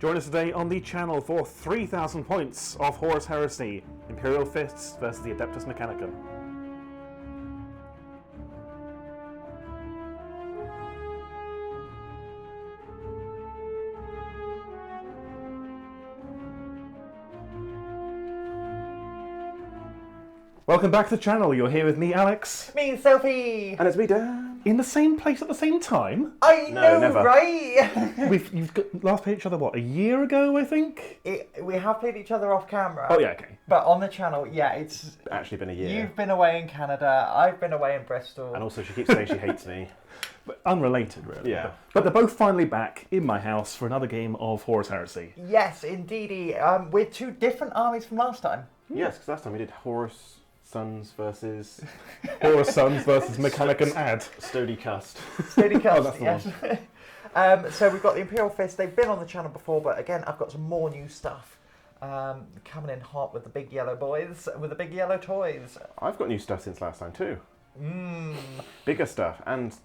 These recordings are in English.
Join us today on the channel for 3,000 points of Horus Heresy, Imperial Fists versus the Adeptus Mechanicum. Welcome back to the channel. You're here with me, Alex. Me, Sophie. And it's me, Dan. In the same place at the same time? I know, never. right? You've got last played each other, what, a year ago, I think? We have played each other off camera. Oh, yeah, okay. But on the channel, yeah, it's Actually been a year. You've been away in Canada, I've been away in Bristol. And also she keeps saying she hates me. But unrelated, really. Yeah. But they're both finally back in my house for another game of Horus Heresy. Yes, indeedy. With two different armies from last time. Yes, because last time we did Horus Sons versus Horus Sons versus Mechanicum Ad. Sturdy Cust. Steady cast, that's the yes. So we've got the Imperial Fist. They've been on the channel before, but again, I've got some more new stuff. Coming in hot with the big yellow boys, with the big yellow toys. I've got new stuff since last time too. Bigger stuff and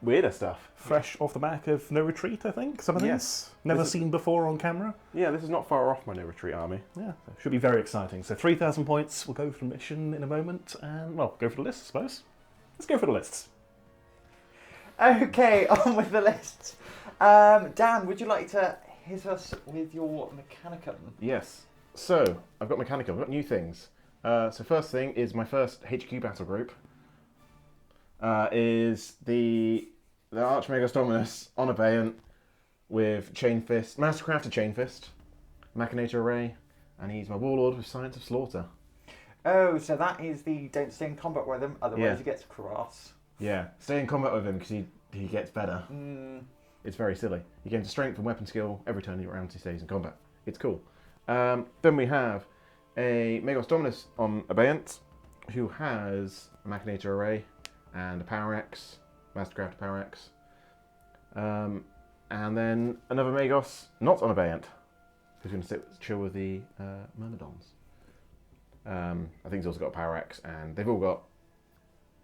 weirder stuff. Fresh off the back of No Retreat, I think. Some of these. Yes. Never seen before on camera. Yeah, this is not far off my No Retreat army. Yeah, should be very exciting. So 3,000 points. We'll go for the mission in a moment, and well, go for the list, I suppose. Let's go for the lists. Okay, on with the list. Dan, would you like to hit us with your Mechanicum? Yes. So, I've got Mechanicum, I've got new things. So first thing is my first HQ battle group. Is the Archmagos Dominus on Abeyant with Chainfist, mastercrafted Chainfist, Machinator Array, and he's my Warlord with Science of Slaughter. Oh, so that is the don't stay in combat with him, otherwise Yeah. he gets cross. Yeah, stay in combat with him because he gets better. It's very silly. You gain strength and weapon skill every turn you're around he stays in combat. It's cool. Then we have a Magos Dominus on Abeyant who has a Machinator Array and a Power X, Mastercraft Power X. And then another Magos not on Abeyant who's going to chill with the Myrmidons. I think he's also got a Power X, and they've all got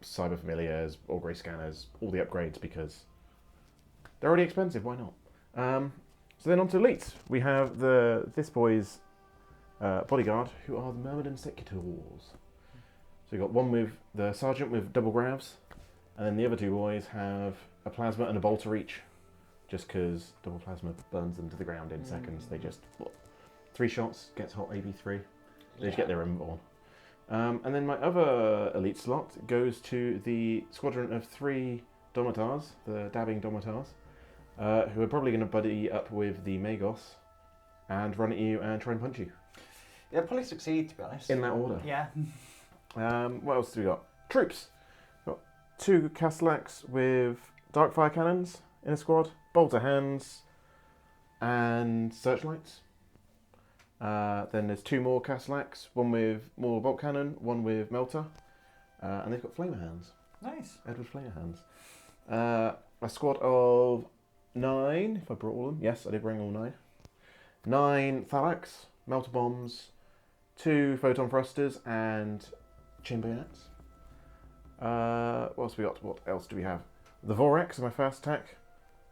Cyber Familiars, Augury Scanners, all the upgrades because they're already expensive, why not? So then on to Elites. We have this boy's bodyguard, who are the Myrmidon Secutors. So we've got one with the Sergeant with double grabs, and then the other two boys have a Plasma and a Bolter each, just because double Plasma burns them to the ground in seconds. They just, 3 shots, gets hot AB3. They just get their inborn. And then my other elite slot goes to the squadron of 3 Domitars, the dabbing Domitars, who are probably going to buddy up with the Magos and run at you and try and punch you. Yeah, probably succeed, to be honest. In that order. Yeah. What else do we got? Troops. Got 2 Castellax with Darkfire Cannons in a squad, Bolter Hands, and Searchlights. Then there's 2 more Castellax, one with more Bolt Cannon, one with Melter, and they've got Flamer Hands. Nice. Edward Flamer Hands. A squad of 9, if I brought all of them. Yes, I did bring all 9. 9 Thalax, Melter Bombs, 2 Photon Thrusters, and Chain Bayonets. What else we got? What else do we have? The Vorax is my first attack.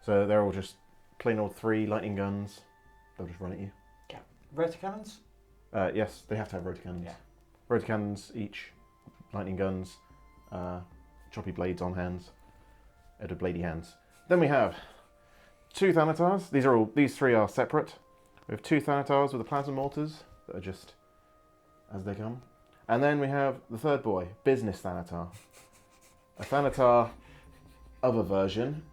So they're all just plain old 3 lightning guns. They'll just run at you. Yeah. Rotor-cannons? Yes, they have to have Rotor-cannons. Yeah. Rotor-cannons each, lightning guns, choppy blades on hands, Edward Blady hands. Then we have 2 Thanatars. These 3 are separate. We have 2 Thanatars with the Plasma Mortars that are just as they come. And then we have the third boy, Business Thanatar. A Thanatar other version.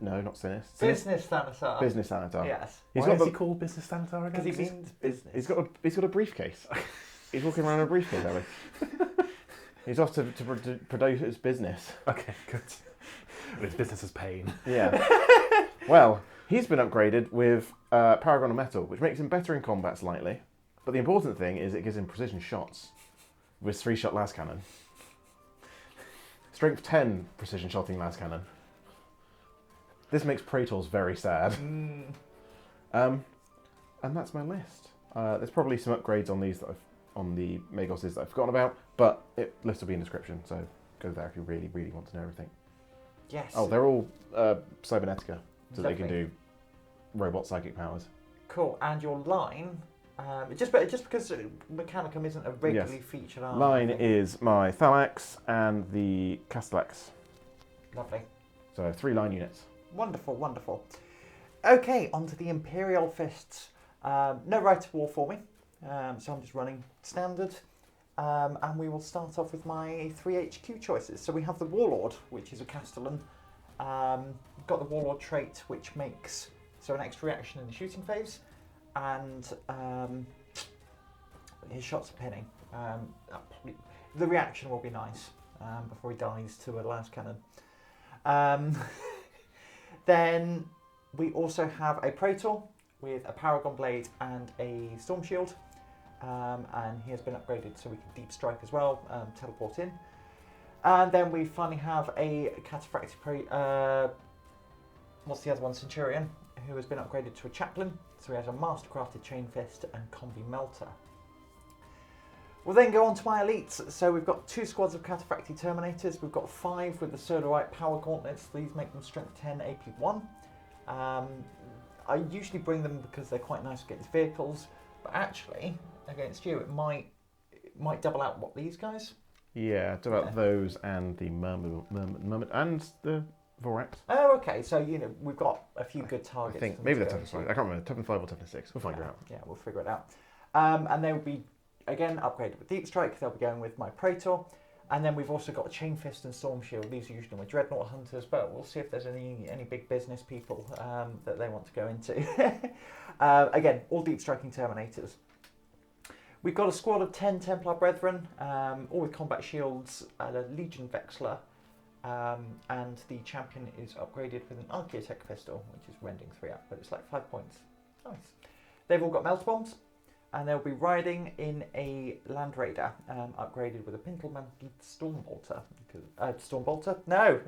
No, not Sinis. Business Thanatar. Business Thanatar. Yes. Why is he called Business Thanatar again? Because he means business. He's got a briefcase. He's walking around in a briefcase, Ellie. He's off to produce his business. Okay, good. His business is pain. Yeah. Well, he's been upgraded with Paragon of Metal, which makes him better in combat slightly. But the important thing is it gives him precision shots with 3-shot las cannon. Strength 10 precision shotting las cannon. This makes Praetors very sad. And that's my list. There's probably some upgrades on these on the Magoses that I've forgotten about, but list will be in the description, so go there if you really, really want to know everything. Yes. Oh, they're all Cybernetica, so they can Lovely. do robot psychic powers. Cool. And your line, just because Mechanicum isn't a regularly featured army. Line is my Thalax and the Castellax. Lovely. So 3 line units. Wonderful, wonderful. Okay, on to the Imperial Fists. No right to war for me, so I'm just running standard. And we will start off with my 3 HQ choices. So we have the Warlord, which is a Castellan. We've got the Warlord trait, which makes an extra reaction in the shooting phase, and his shots are pinning. The reaction will be nice before he dies to a las cannon. Then we also have a Praetor with a Paragon Blade and a Storm Shield. And he has been upgraded so we can deep strike as well, teleport in. And then we finally have a Cataphractic, what's the other one, Centurion, who has been upgraded to a Chaplain. So he has a Mastercrafted Chainfist and Combi Melter. We'll then go on to my elites. So we've got 2 squads of Cataphractic Terminators. We've got 5 with the Solarite Power Gauntlets. These make them Strength 10, AP 1. I usually bring them because they're quite nice against vehicles, but actually, against you, it might double out what these guys. Yeah, it's about those and the Merman and the Vorax. Oh, okay. So we've got a few good targets. I think maybe they're toughness 5. I can't remember. Toughness 5 or toughness 6. We'll find it out. Yeah, we'll figure it out. And they will be again upgraded with Deep Strike. They'll be going with my Praetor, and then we've also got Chainfist and Storm Shield. These are usually my Dreadnought Hunters, but we'll see if there's any big business people that they want to go into. Again, all Deep Striking Terminators. We've got a squad of 10 Templar Brethren, all with combat shields, and a Legion Vexler, and the champion is upgraded with an Archaeotech Pistol, which is rending 3 up, but it's like 5 points. Nice. They've all got Melter Bombs, and they'll be riding in a Land Raider, upgraded with a Pintle-mounted Storm Bolter. Storm Bolter? No,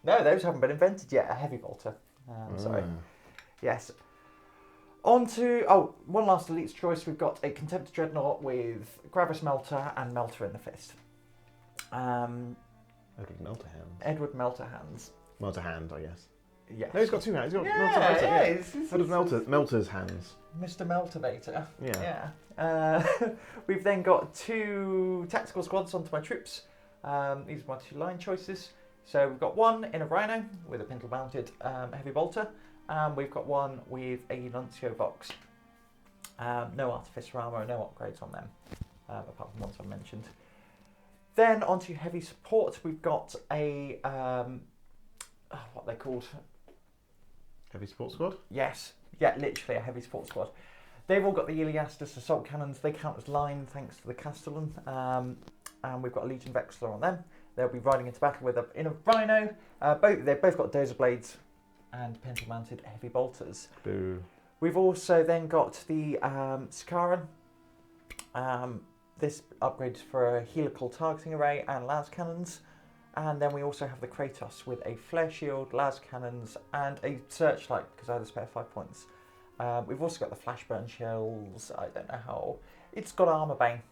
those haven't been invented yet. A Heavy Bolter. Sorry. Yes. On to, one last elite's choice. We've got a Contemptor Dreadnought with Gravis Melter and Melter in the fist. Edward Melter Hands. Edward Melter Hands. Melter Hand, I guess. Yes. No, he's got 2 hands. He's got Melter's hands. Mr. Meltivator. Yeah. We've then got 2 tactical squads onto my troops. These are my 2 line choices. So we've got 1 in a Rhino with a Pintle-mounted Heavy Bolter. We've got 1 with a Nuncio Vox. No Artificia armor, no upgrades on them, apart from ones I mentioned. Then onto heavy support, we've got a what are they called? Heavy support squad? Yes, yeah, literally a heavy support squad. They've all got the Iliastus assault cannons. They count as line thanks to the Castellan, and we've got a Legion Vexler on them. They'll be riding into battle with in a Rhino. They've both got Dozer Blades and Pintle-mounted Heavy Bolters. Boo. We've also then got the Sikaran. This upgrades for a helical targeting array and las cannons. And then we also have the Kratos with a flare shield, las cannons, and a searchlight because I had to spare 5 points. We've also got the flashburn shells. I don't know how. It's got armor bane.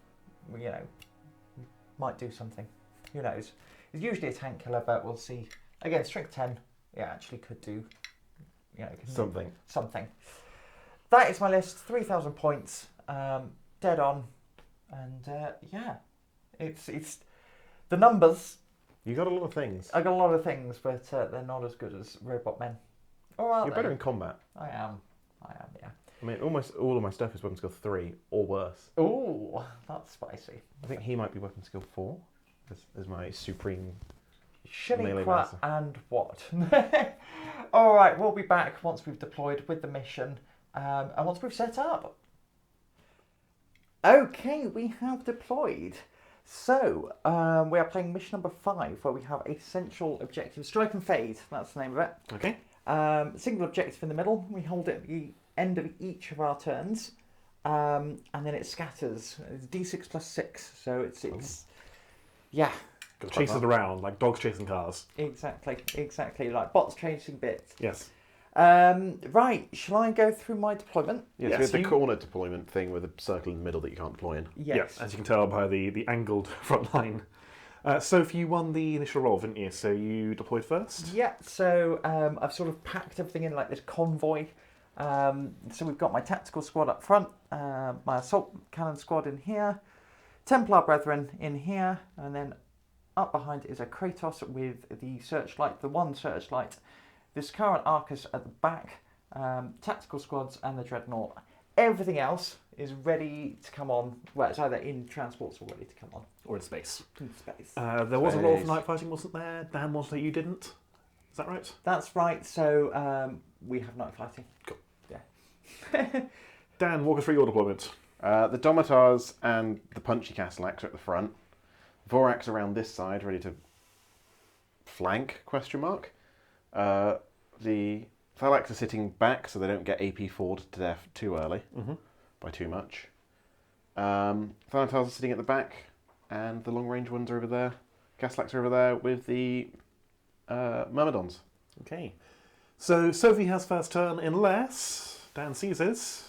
Might do something. Who knows? It's usually a tank killer, but we'll see. Again, strength 10. Yeah, actually could do. Something. That is my list. 3,000 points. Dead on. And it's the numbers. You got a lot of things. I got a lot of things, but they're not as good as Robot Men. Or are You're they? better in combat. I am, yeah. I mean, almost all of my stuff is weapon skill 3 or worse. Ooh, that's spicy. I think he might be weapon skill 4 as my supreme Shaniqua master. and what? All right, we'll be back once we've deployed with the mission and once we've set up. Okay, we have deployed. So, we are playing mission number 5, where we have a central objective. Strike and Fade, that's the name of it. Okay. Single objective in the middle. We hold it at the end of each of our turns. And then it scatters. It's D6 plus 6, so it's yeah. Got to chase it around, like dogs chasing cars. Exactly, like bots chasing bits. Yes. Right, shall I go through my deployment? Yes, we have the corner deployment thing with a circle in the middle that you can't deploy in. Yes. As you can tell by the angled front line. Sophie, you won the initial roll, didn't you? So you deployed first? Yeah, so I've sort of packed everything in like this convoy. So we've got my tactical squad up front, my assault cannon squad in here, Templar Brethren in here, and then up behind is a Kratos with the searchlight, the one searchlight, this current Arcus at the back, tactical squads and the Dreadnought. Everything else is ready to come on. Well, it's either in transports or ready to come on. Or in space. In space. There was a role for night fighting, wasn't there? Dan was that you didn't. Is that right? That's right. So we have night fighting. Cool. Yeah. Dan, walk us through your deployment. The Domitars and the punchy Castellax are at the front. Vorax around this side, ready to flank, question mark. The Thalax are sitting back so they don't get AP forward to death too early, by too much. Thanatars are sitting at the back, and the long range ones are over there. Castellax are over there with the Myrmidons. Okay. So Sophie has first turn unless Dan seizes.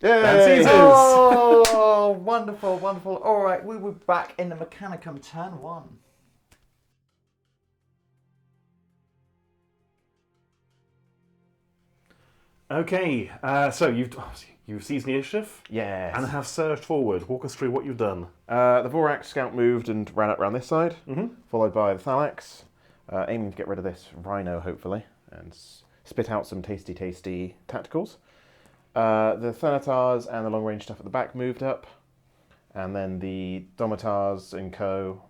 Yay! Dan seizes! Oh, wonderful, wonderful. All right, we were back in the Mechanicum turn 1. Okay, so you've seized the initiative Yes. and have surged forward. Walk us through what you've done. The Vorax scout moved and ran up around this side, followed by the Thalax, aiming to get rid of this Rhino, hopefully, and spit out some tasty tacticals. The Thanatars and the long-range stuff at the back moved up, and then the Domitars and co.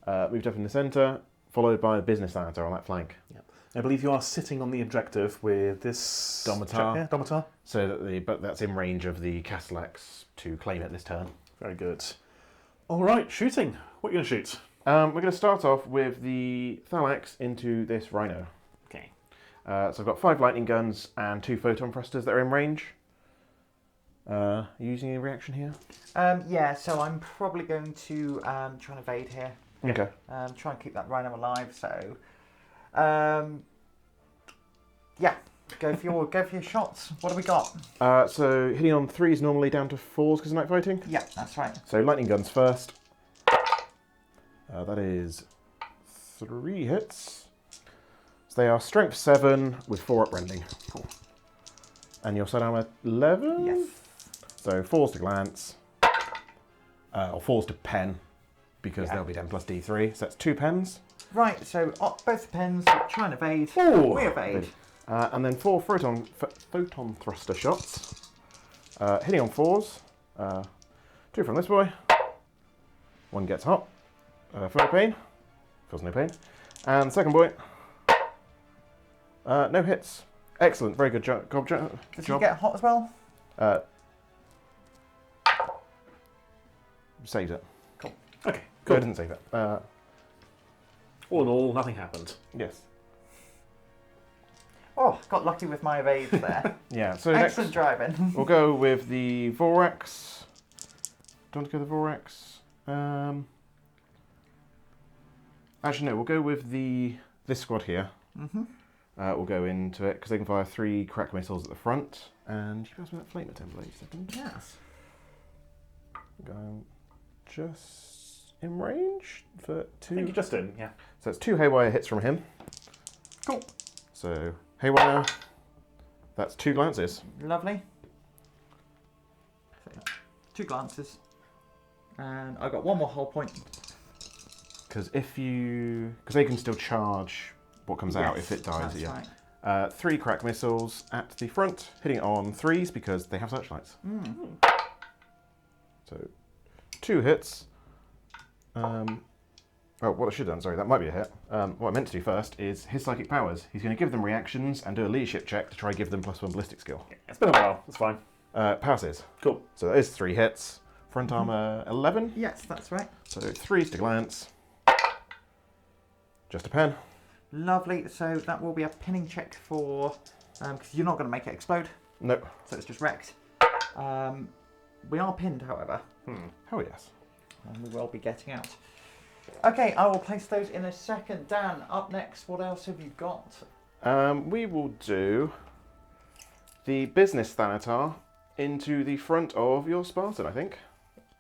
Moved up in the centre, followed by the Business Thanatar on that flank. Yep. I believe you are sitting on the objective with this Domitar. Yeah, Domitar. So that but that's in range of the Castellax to claim it this turn. Very good. All right, shooting. What are you going to shoot? We're going to start off with the Thalax into this Rhino. Okay. So I've got 5 lightning guns and 2 photon thrusters that are in range. Are you using any reaction here? Yeah, so I'm probably going to try and evade here. Okay. Try and keep that Rhino alive. So, yeah, go for your shots. What have we got? So hitting on 3s normally down to 4s because of night fighting. Yeah, that's right. So lightning guns first. That is 3 hits. So they are strength 7 with 4 uprending. Cool. And your side armor 11? Yes. So 4s to glance. Or 4s to pen, because they'll be 10 plus D3. So that's 2 pens. Right, so both pens, try and evade. Ooh. We evade. And then 4 photon thruster shots. Hitting on 4s. 2 from this boy. 1 gets hot. Feel no pain. Feels no pain. And second boy. No hits. Excellent. Very good job. Does he get hot as well? Saved it. Cool. Okay, I cool. didn't save it. All in all, nothing happened. Yes. Oh, got lucky with my evades there. Yeah, so Excellent next driving. we'll go with the Vorax. Do you want to go with the Vorax? Actually, no, we'll go with this squad here. We'll go into it because they can fire 3 crack missiles at the front. And you guys want that flamer template? Second. Yes. Going just in range for 2. I think you're just in, yeah. So it's 2 haywire hits from him. Cool. So haywire. That's 2 glances. Lovely. So, 2 glances. And I've got 1 more hull point. Because they can still charge what comes out if it dies. That's Yeah. right. 3 crack missiles at the front, hitting on 3s because they have searchlights. So 2 hits. Oh, what I should have done, sorry, that might be a hit. What I meant to do first is his psychic powers. He's going to give them reactions and do a leadership check to try and give them +1 ballistic skill. It's been a while, it's fine. Passes. Cool. So that is 3 hits. Front armor 11. Yes, that's right. So 3s to glance. Just a pen. Lovely. So that will be a pinning check for... because you're not going to make it explode. Nope. So it's just wrecked. We are pinned, however. Oh yes. And we will be getting out. Okay, I will place those in a second. Dan, up next, what else have you got? We will do the business Thanatar into the front of your Spartan, I think.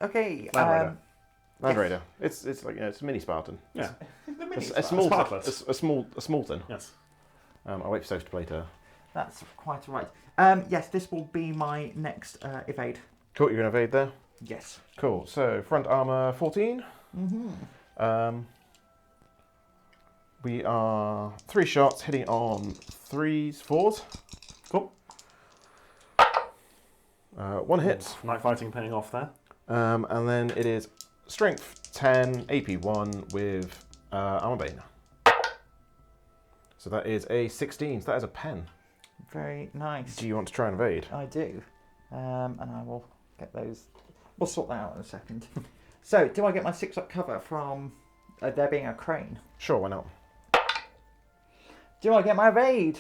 Okay. Land Raider. Land Raider. It's like it's a mini Spartan. Yeah. The mini A small Sparkless. a small thing. Yes. I'll wait for Sophie to play to. That's quite all right. Yes, this will be my next evade. Cool, you're going to evade there? Yes. Cool, so front armour 14. We are 3 shots hitting on 3s, 4s. Cool. 1 hit. Night fighting paying off there. And then it is strength 10, AP 1 with armor bane. So that is a 16. So that is a pen. Very nice. Do you want to try and evade? I do. And I will get those. We'll sort that out in a second. So, do I get my 6-up cover from there being a crane? Sure, why not? Do I get my evade?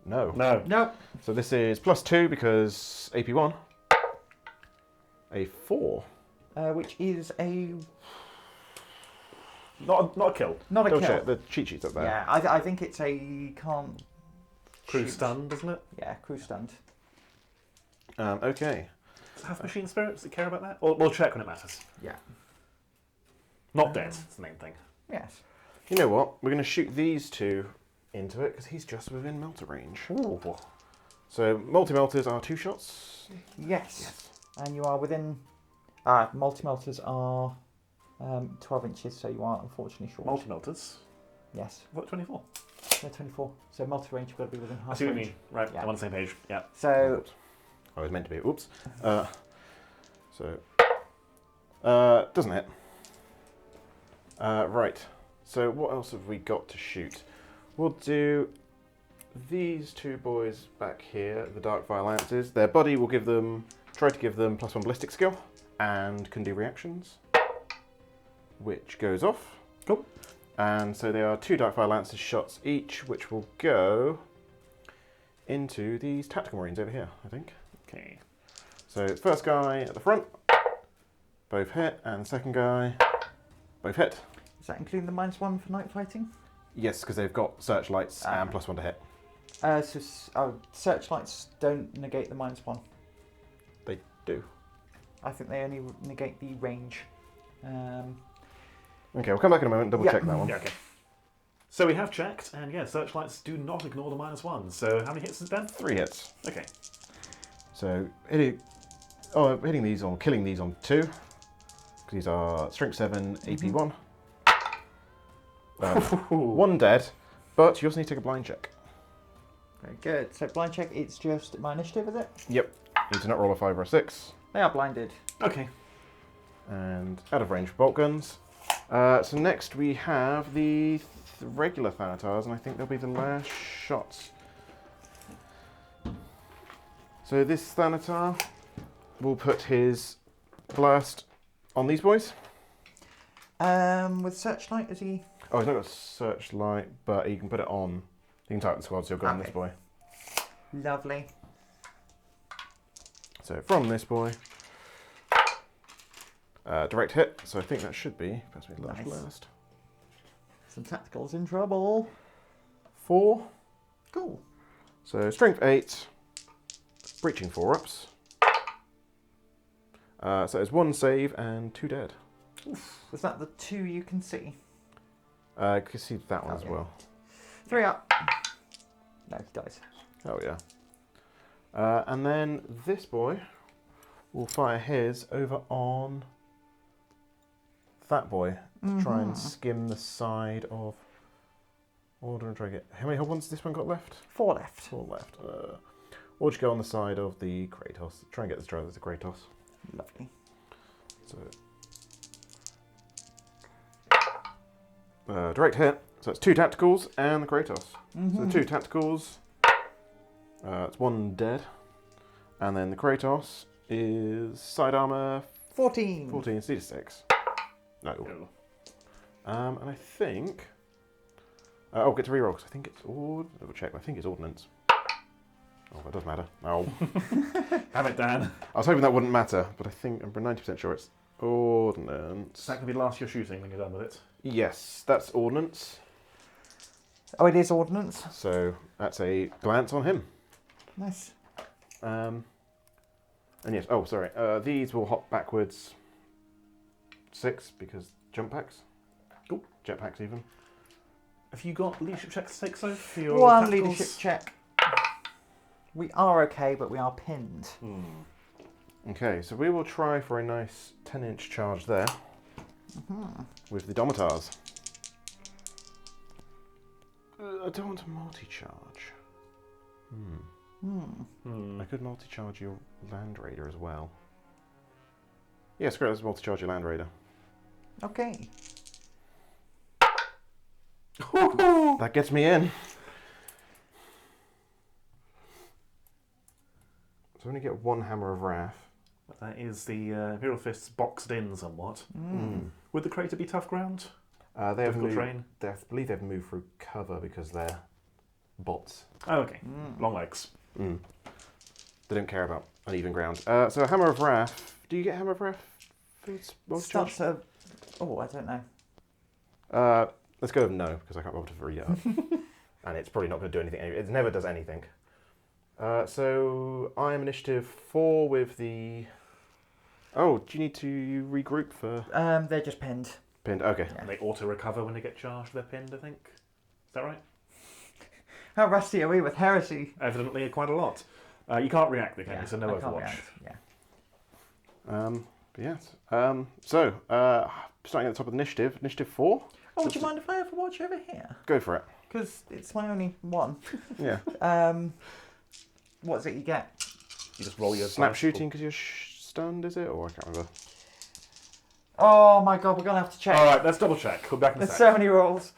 No. No. Nope. So this is +2 because AP 1. A 4. Which is a... Not a kill. Not a Double kill. check the cheat sheet's up there. Yeah, I think it's a can't... Crew shoot. stunned, isn't it? Yeah, crew stunned. Okay. Does it have machine spirits that care about that? Or we'll check when it matters. Yeah. Not dead, that's the main thing. Yes. You know what? We're going to shoot these two into it because he's just within melter range. Ooh. So multi-melters are 2 shots. Yes. And you are within... multi-melters are 12 inches, so you are unfortunately short. Multi-melters? Yes. What, 24? They're 24. So multi-range, you've got to be within I half see what you range. mean. Right, Yeah. I'm on the same page. Yeah. So... Oops. I was meant to be. Oops. Doesn't hit. Right. So what else have we got to shoot? We'll do these 2 boys back here, the Dark Violances. Their body will try to give them +1 ballistic skill and can do reactions, which goes off. Cool. And so they are 2 Dark Violances shots each, which will go into these Tactical Marines over here, I think. Okay. So first guy at the front, both hit, and the second guy, both hit. Is that including the -1 for night fighting? Yes, because they've got searchlights and +1 to hit. Searchlights don't negate the -1. They do. I think they only negate the range. Okay, we'll come back in a moment and double check that one. Yeah, okay. So we have checked, and yeah, searchlights do not ignore the -1. So how many hits has it been? 3 hits. Okay. So hitting these on, killing these on 2. Because these are strength 7, AP 1. 1 dead, but you also need to take a blind check. Very good. So blind check, it's just my initiative, is it? Yep. You need to not roll a 5 or a 6. They are blinded. Okay. And out of range for bolt guns. So next we have the regular Thanatars, and I think they'll be the last shots. So this Thanatar will put his blast on these boys. With searchlight, is he? Oh, he's not got a searchlight, but you can put it on. You can type the squad, so you'll go on this Okay. boy. Lovely. So from this boy, direct hit. So I think that should be pass me the last Nice. blast. Some tacticals in trouble. 4. Cool. So strength 8, breaching 4-ups. So it's 1 save and 2 dead. Was that the 2 you can see? You can see that one as Okay. well. 3 up. No, he dies. Oh yeah. And then this boy will fire his over on that boy to try and skim the side of order and try to get. How many ones this one got left? 4 left. 4 left. Or just go on the side of the Kratos. Try and get this drive as a Kratos. Lovely. So direct hit. So it's 2 tacticals and the Kratos. So the 2 tacticals. It's 1 dead, and then the Kratos is side armor 14. 14, C6. No. Cool. And I think. I'll get to reroll because I think it's double check. I think it's ordnance. Oh, that does matter. Oh, Have it, Dan. I was hoping that wouldn't matter, but I think I'm 90% sure it's ordnance. Is that going to be the last you're shooting when you're done with it? Yes, that's ordnance. Oh, it is ordnance. So that's a glance on him. Nice. And yes, oh sorry, these will hop backwards 6 because jump packs. Cool. Jetpacks even. Have you got leadership checks to take, so for your One tacticals? leadership check. We are okay, but we are pinned. Okay, so we will try for a nice 10-inch charge there with the Domitars. I don't want to multi-charge. I could multi-charge your Land Raider as well. Yeah, screw it, let's multi-charge your Land Raider. Okay. That gets me in. So I only get one Hammer of Wrath. That is the Imperial Fists boxed in somewhat. Would the crater be tough ground? They have Difficult moved, terrain? I believe they've moved through cover because they're bots. Oh, okay. Long legs. They don't care about uneven ground. So Hammer of Wrath. Do you get Hammer of Wrath? Starts a... Oh, I don't know. Let's go with no, because I can't bother to read it up. And it's probably not going to do anything. It never does anything. So I am initiative 4 with the... Oh, do you need to regroup for... They're just pinned. Pinned, okay. Yeah. They auto-recover when they get charged, they're pinned, I think. Is that right? How rusty are we with Heresy? Evidently quite a lot. You can't react, can you? So no I can't Overwatch. react, Yeah. But yes. So, starting at the top of the initiative, initiative 4. Oh, would you mind if I Overwatch over here? Go for it. Because it's my only one. Yeah. What is it you get? You just roll your Snap dice. shooting because you're stunned, is it? Or I can't remember. Oh my god, we're going to have to check. Alright, let's double check. We're back in a There's sec. so many rolls.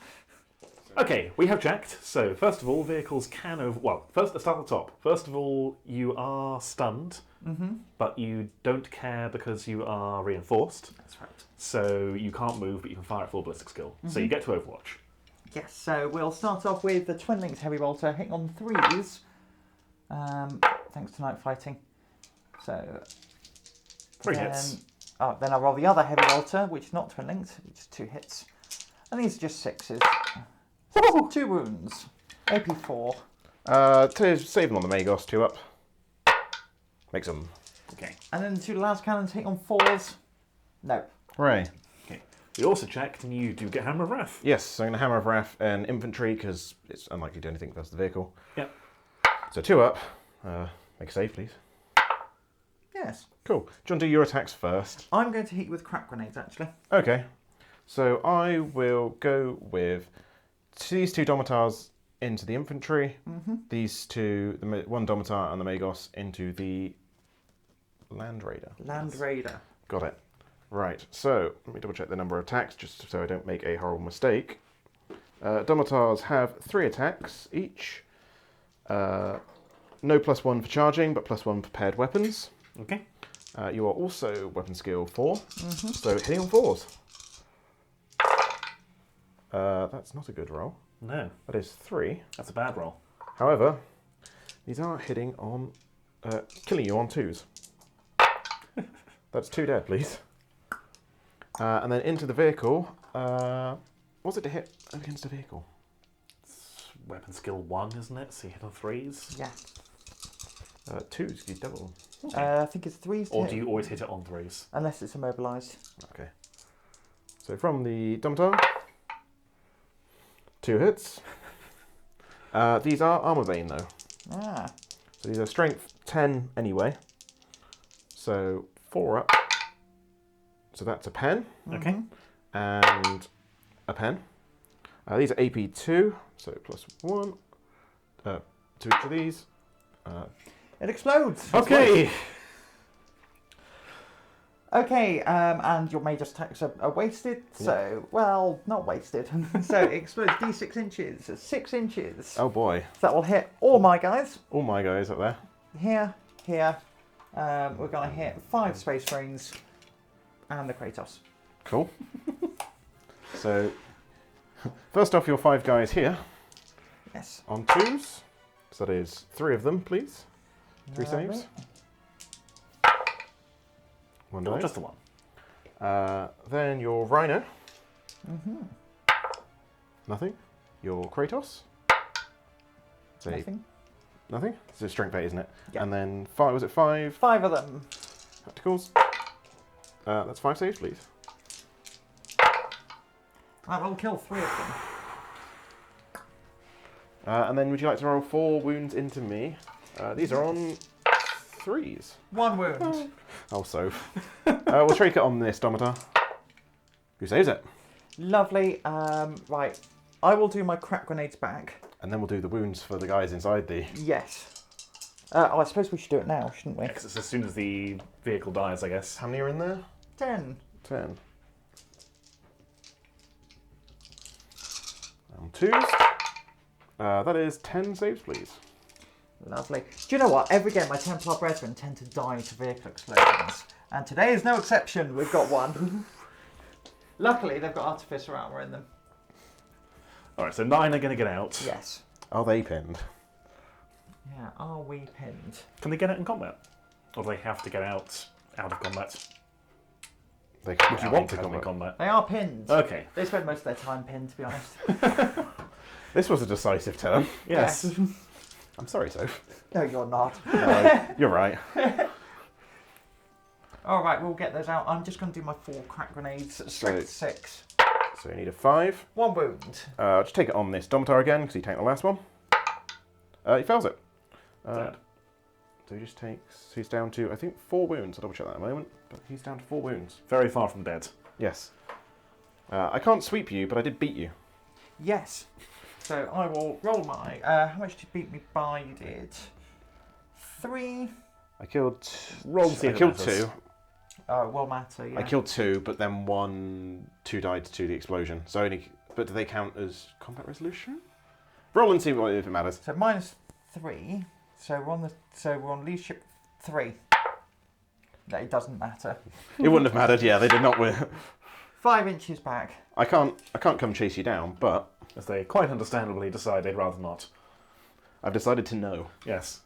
Okay, we have checked. So, first of all, vehicles can over... Well, first, let's start at the top. First of all, you are stunned, but you don't care because you are reinforced. That's right. So, you can't move, but you can fire at full ballistic skill. So, you get to Overwatch. Yes, so we'll start off with the Twin Links Heavy Bolter hitting on 3s. Thanks to night fighting. So... 3 hits. Oh, then I'll roll the other Heavy Bolter, which is not Twin Linked, which is 2 hits. And these are just 6s. 2 wounds. AP 4. Save them on the Magos, 2 up. Make some. Okay. And then the 2 las cannons hitting on 4s. No. Hooray. Okay. We also checked, and you do get Hammer of Wrath. Yes, so I'm going to Hammer of Wrath and infantry because it's unlikely to do anything versus the vehicle. Yep. So 2 up. Make a save, please. Yes. Cool. Do you want to do your attacks first? I'm going to hit you with crack grenades, actually. Okay. So I will go with these 2 Domitars into the infantry. These 2, one Domitar and the Magos into the Land Raider. Land Raider. Got it. Right, so let me double check the number of attacks just so I don't make a horrible mistake. Domitars have 3 attacks each. No +1 for charging, but +1 for paired weapons. Okay. You are also weapon skill 4, so hitting on 4s. That's not a good roll. No, That is 3. that's a bad roll. However, these are hitting on, killing you on 2s. That's 2 dead, please. And then into the vehicle. What's it to hit against a vehicle? It's weapon skill 1, isn't it? So you hit on 3s. Yeah. 2s, you double. I think it's 3s to Or hit, do you always hit it on 3s? unless it's immobilised. Okay. So from the Domitar, 2 hits. These are Armour Bane though. Ah. So these are strength 10 anyway. So 4 up. So that's a pen. Okay. And a pen. These are AP 2, so +1 to each of these. It explodes. Okay. Okay, and your major attacks are wasted, so, well, not wasted. So it explodes D6 inches, 6 inches. Oh boy. So that will hit all my guys. All my guys up there. Here. We're going to hit 5 Space Marines and the Kratos. Cool. So, first off, your 5 guys here Yes. on 2s. So that is 3 of them, please. 3 saves. 1 Not die. just the one. Then your Rhino. Nothing. Your Kratos. Say Nothing. nothing. It's a strength 8, isn't it? Yeah. And then 5. Was it 5? 5 of them. Tacticals. That's 5 saves, please. That will kill 3 of them. And then would you like to roll 4 wounds into me? These are on 3s. 1 wound. Oh, so. We'll shake it on this Domitar. Who saves it? Lovely. Right. I will do my crack grenades back. And then we'll do the wounds for the guys inside the... Yes. I suppose we should do it now, shouldn't we? Because it's as soon as the vehicle dies, I guess. How many are in there? 10. 10. 2s. That is 10 saves, please. Lovely. Do you know what? Every game my Templar brethren tend to die to vehicle explosions. And today is no exception. We've got one. Luckily, they've got Artificia armor in them. Alright, so 9 are going to get out. Yes. Are they pinned? Yeah, are we pinned? Can they get out in combat? Or do they have to get out of combat? They can Would you out want to into come in combat? They are pinned. Okay. They spend most of their time pinned, to be honest. This was a decisive turn. Yes. I'm sorry, Soph. No, you're not. No, you're right. All right, we'll get those out. I'm just going to do my 4 crack grenades. Strength 6. So you need a 5. 1 wound. Just take it on this Domitar again, because he tanked the last one. He fails it. Dead. So he just takes... He's down to, I think, 4 wounds. I'll double check that in a moment. But he's down to 4 wounds. Very far from dead. Yes. I can't sweep you, but I did beat you. Yes. So I will roll my... how much did you beat me by? You did 3. I killed... Roll to see I if it killed matters. 2. Oh, it will matter, yeah. I killed 2, but then 2 died to the explosion. So only... But do they count as combat resolution? Roll and see if it matters. So -3. So we're on leadership 3. No, it doesn't matter. It wouldn't have mattered, yeah, they did not win. 5 inches back. I can't come chase you down, but... As they quite understandably decide they'd rather not. I've decided to know. Yes.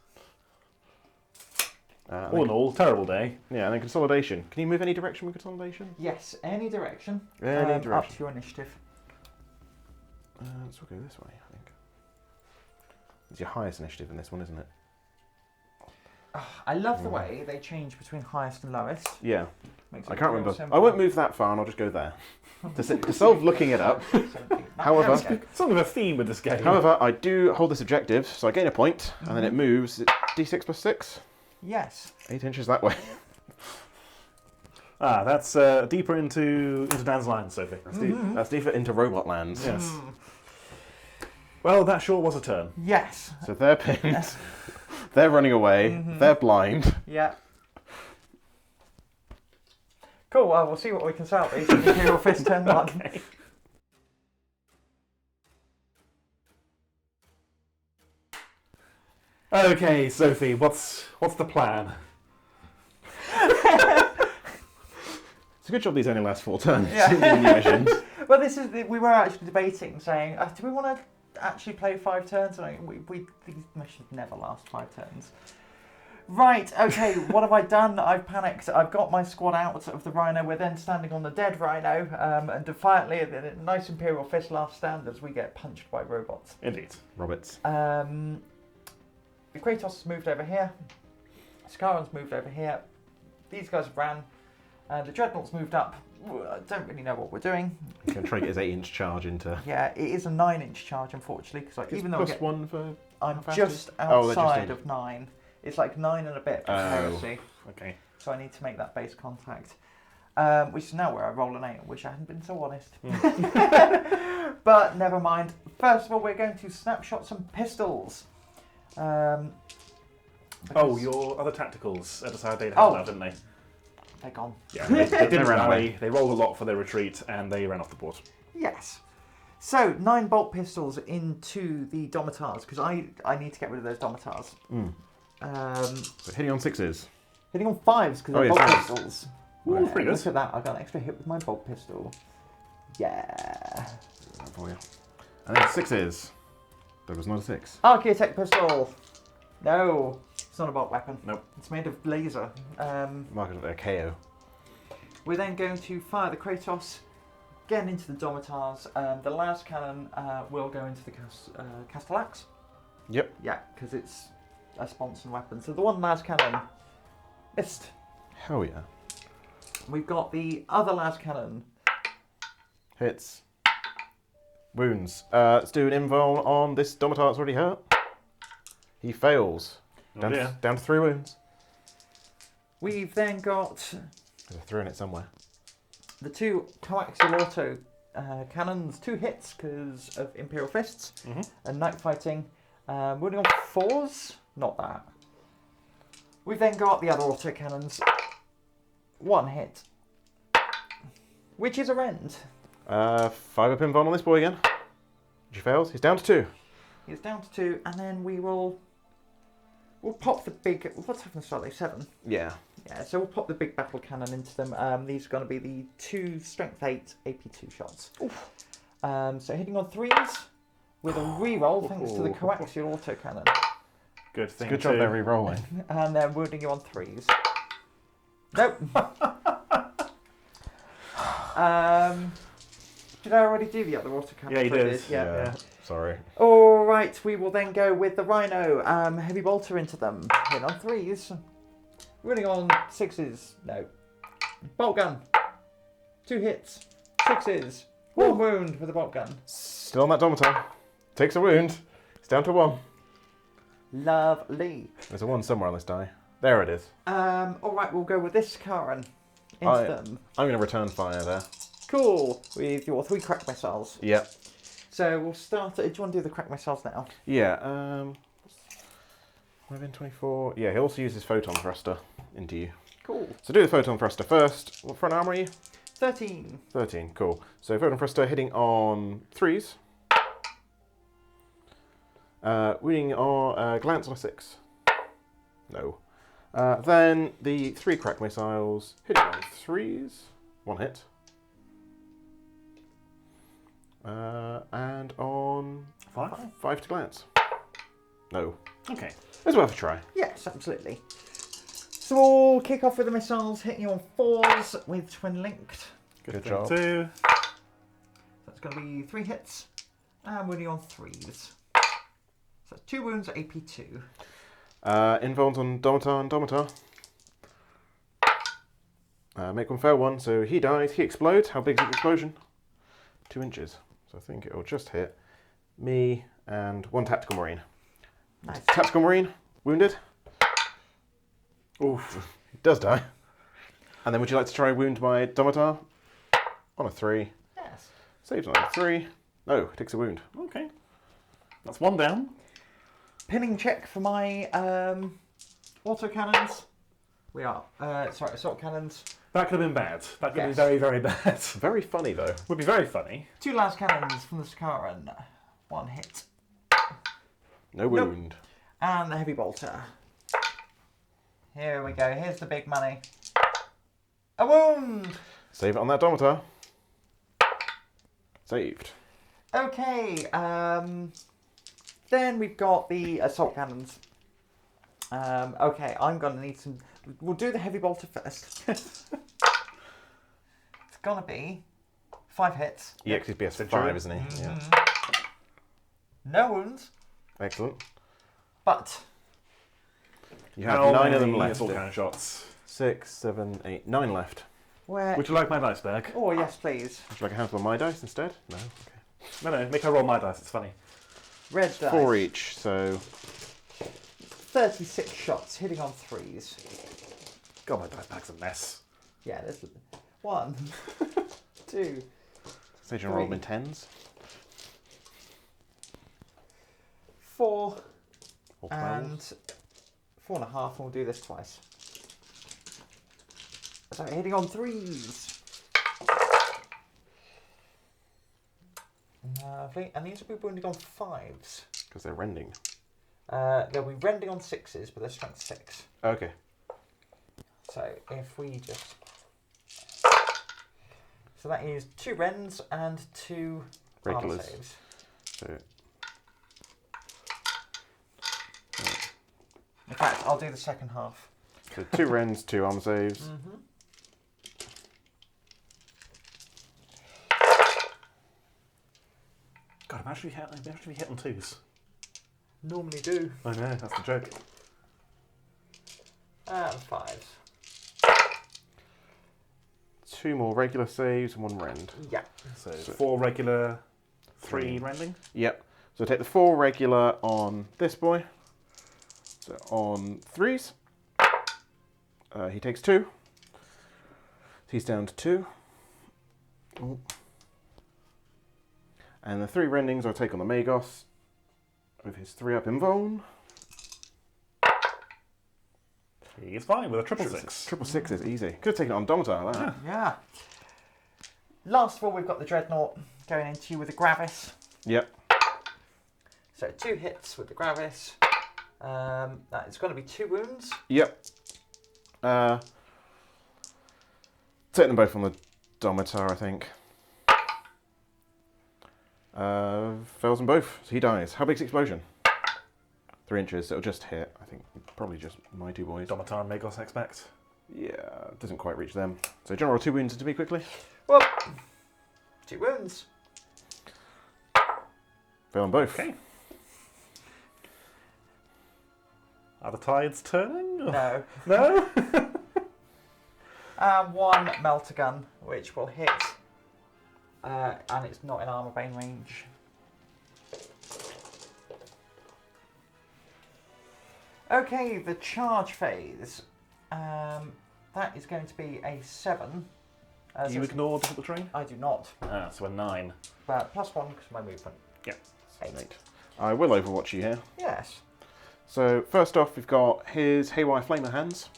And All in all, terrible day. Yeah, and then consolidation. Can you move any direction with consolidation? Yes, any direction. Any Up direction. to your initiative. Let's go this way, I think. It's your highest initiative in this one, isn't it? I love the way they change between highest and lowest. Yeah. Makes I it can't real remember. simple. I won't move that far, and I'll just go there. to solve looking it up. However- There we go. Something of a theme with this game. However, I do hold this objective, so I gain a point, and then it moves. It's d6 plus 6. Yes. 8 inches that way. That's deeper into Dan's lines, Sophie. That's deeper into robot lands. Yes. Well, that sure was a turn. Yes. So they're pinned. They're running away. They're blind. Yeah. Cool, well, we'll see what we can salvage in Imperial Fist turn 1. Okay. Okay, Sophie, what's the plan? It's a good job these only last 4 turns. Yeah. in your missions. Well, we were actually debating, saying, do we want to actually play 5 turns? And these missions never last 5 turns. Right, okay, what have I done? I've panicked. I've got my squad out of the Rhino. We're then standing on the dead Rhino, and defiantly, a nice Imperial Fist last stand as we get punched by robots. Indeed. Roberts. The Kratos has moved over here. Scarron's moved over here. These guys have ran. The Dreadnought's moved up. I don't really know what we're doing. You can trig his 8-inch charge into... Yeah, it is a 9-inch charge, unfortunately, because even though plus 1 for... I'm fast just is- Oh, they're just outside in. of 9. It's like 9 and a bit for Oh. Heresy, Okay. so I need to make that base contact. Which is now where I roll an 8. I wish I hadn't been so honest. But never mind. First of all, we're going to snapshot some pistols. Oh, Because your other tacticals decided they'd Oh. have that, didn't they? they're gone. Yeah, they didn't ran rally. away. They rolled a lot for their retreat, and they ran off the board. Yes. So, 9 bolt pistols into the Domitars, because I need to get rid of those Domitars. So hitting on 6s. Hitting on 5s, because Oh, they're yes, bolt nice. pistols. Ooh, Yeah, pretty good. look at that, I got an extra hit with my bolt pistol. Yeah. That for you. And then 6s. There was not a 6. Archaeotech pistol. No, it's not a bolt weapon. Nope. It's made of laser. Mark it at KO. We're then going to fire the Kratos, get into the Domitars. The last cannon will go into the Castellax. Yep. Yeah, because it's a sponsored weapon. So the one last cannon missed. Hell yeah. We've got the other last cannon. Hits. Wounds. Let's do an invul on this Domitar that's already hurt. He fails. Down to 3 wounds. We've then got There's a 3 in it somewhere. the 2 coaxial auto cannons, 2 hits because of Imperial Fists and Night Fighting. Wounding on 4s, not that. We've then got the other auto cannons, 1 hit, which is a rend. 5-up invul on this boy again. He fails. He's down to 2. He's down to 2, and then we'll pop the big. What's happened to start? 7. Yeah. Yeah, so we'll pop the big battle cannon into them. These are going to be the 2 strength 8 AP2 shots. So hitting on 3s with a reroll thanks to the coaxial auto cannon. Good thing. Good job there re-rolling. And then wounding you on 3s. Nope. Did I already do the other auto cannon? Yeah, you did. Yeah. Sorry. All right, we will then go with the Rhino. Heavy bolter into them. Hit on 3s. Running on 6s. No. Bolt gun. 2 hits. 6s. 1 wound with a bolt gun. Still on that Domitar. Takes a wound. It's down to 1. Lovely. There's a 1 somewhere on this die. There it is. All right, we'll go with this Karen into them. I'm going to return fire there. Cool. With your 3 crack missiles. Yep. So we'll start. Do you want to do the crack missiles now? Yeah. Within 24. Yeah, he also uses Photon thruster into you. Cool. So do the Photon thruster first. What front armor are you? 13. 13. Cool. So Photon thruster hitting on 3s. Wounding on glance on a 6. No. Then the 3 crack missiles hitting on 3s. 1 hit. And on 5 to glance. No. Okay. It's worth a try. Yes, absolutely. So we'll kick off with the missiles hitting you on 4s with twin linked. Good thing job. too. That's going to be 3 hits and wounding on 3s. So 2 wounds at AP2. Involves on Domitar and Domitar. Make 1 fail 1, so he dies. He explodes. How big is the explosion? 2 inches. So I think it will just hit me and 1 tactical marine. Nice. Tactical marine, wounded. Oof. He does die. And then would you like to try wound my Domitar? On a 3. Yes. Saves on a 3. No, takes a wound. Okay. That's 1 down. Pinning check for my auto cannons. We are. Sorry, assault cannons. That could have been bad. That could Yes. be very, very bad. Very funny though. Would be very funny. 2 last cannons from the Sakaran. 1 hit. No wound. And the heavy bolter. Here we go. Here's the big money. A wound! Save it on that Domitar. Saved. Okay, then we've got the assault cannons. Okay, I'm going to need some... We'll do the heavy bolter first. It's going to be 5 hits. EXPS Centurion. 5, isn't he? Yeah. No wounds, Excellent. but You have How 9 of them many left. assault cannon shots? 6, 7, 8, 9 left. where... Would you like my dice bag? Oh, yes, please. Would you like a handful of my dice instead? No? Okay. No, make her roll my dice. It's funny. Red dice. 4 each, so 36 shots, hitting on 3s. God, my dice bag's a mess. Yeah, there's 1, 2, stage and roll them in 10s. 4, Or 12s. and 4.5, and we'll do this twice. So hitting on 3s. Lovely. And these will be wounding on 5s. Because they're rending. They'll be rending on 6s, but they're strength 6. Okay. So if we just... So that is 2 rends and 2 armor Regulars. saves. So, In fact, I'll do the second half. so 2 rends, 2 armor saves. Mm-hmm. God, imagine if we hit on 2s. Normally do. I know, that's the joke. And 5s. 2 more regular saves and 1 rend. Yeah. So 4 regular, 3 rending. Yep. So take the 4 regular on this boy. So on 3s, he takes 2. He's down to 2. Ooh. And the 3 rendings I'll take on the Magos with his 3-up invuln. He's fine with a 666. 666 is easy. Could have taken it on Domitar like that. Yeah. Last of all, we've got the Dreadnought going into you with the Gravis. Yep. So 2 hits with the Gravis. That is going to be 2 wounds. Yep. Take them both on the Domitar, I think. Fails them both, so he dies. How big's the explosion? 3 inches, so it'll just hit. I think probably just my 2 boys. Domitar and Magos expect. Yeah, doesn't quite reach them. So do you want to roll 2 wounds into me quickly? Well, 2 wounds. Fail them both. Okay. Are the tides turning? No. No? 1 Melter Gun, which will hit, and it's not in armor bane range. Okay, the charge phase. That is going to be a 7. Do you ignore difficult terrain? I do not, Ah, so a 9. but +1 because of my movement. Yeah. 8. I will overwatch you here. Yes. So first off, we've got his Haywire Flamer hands.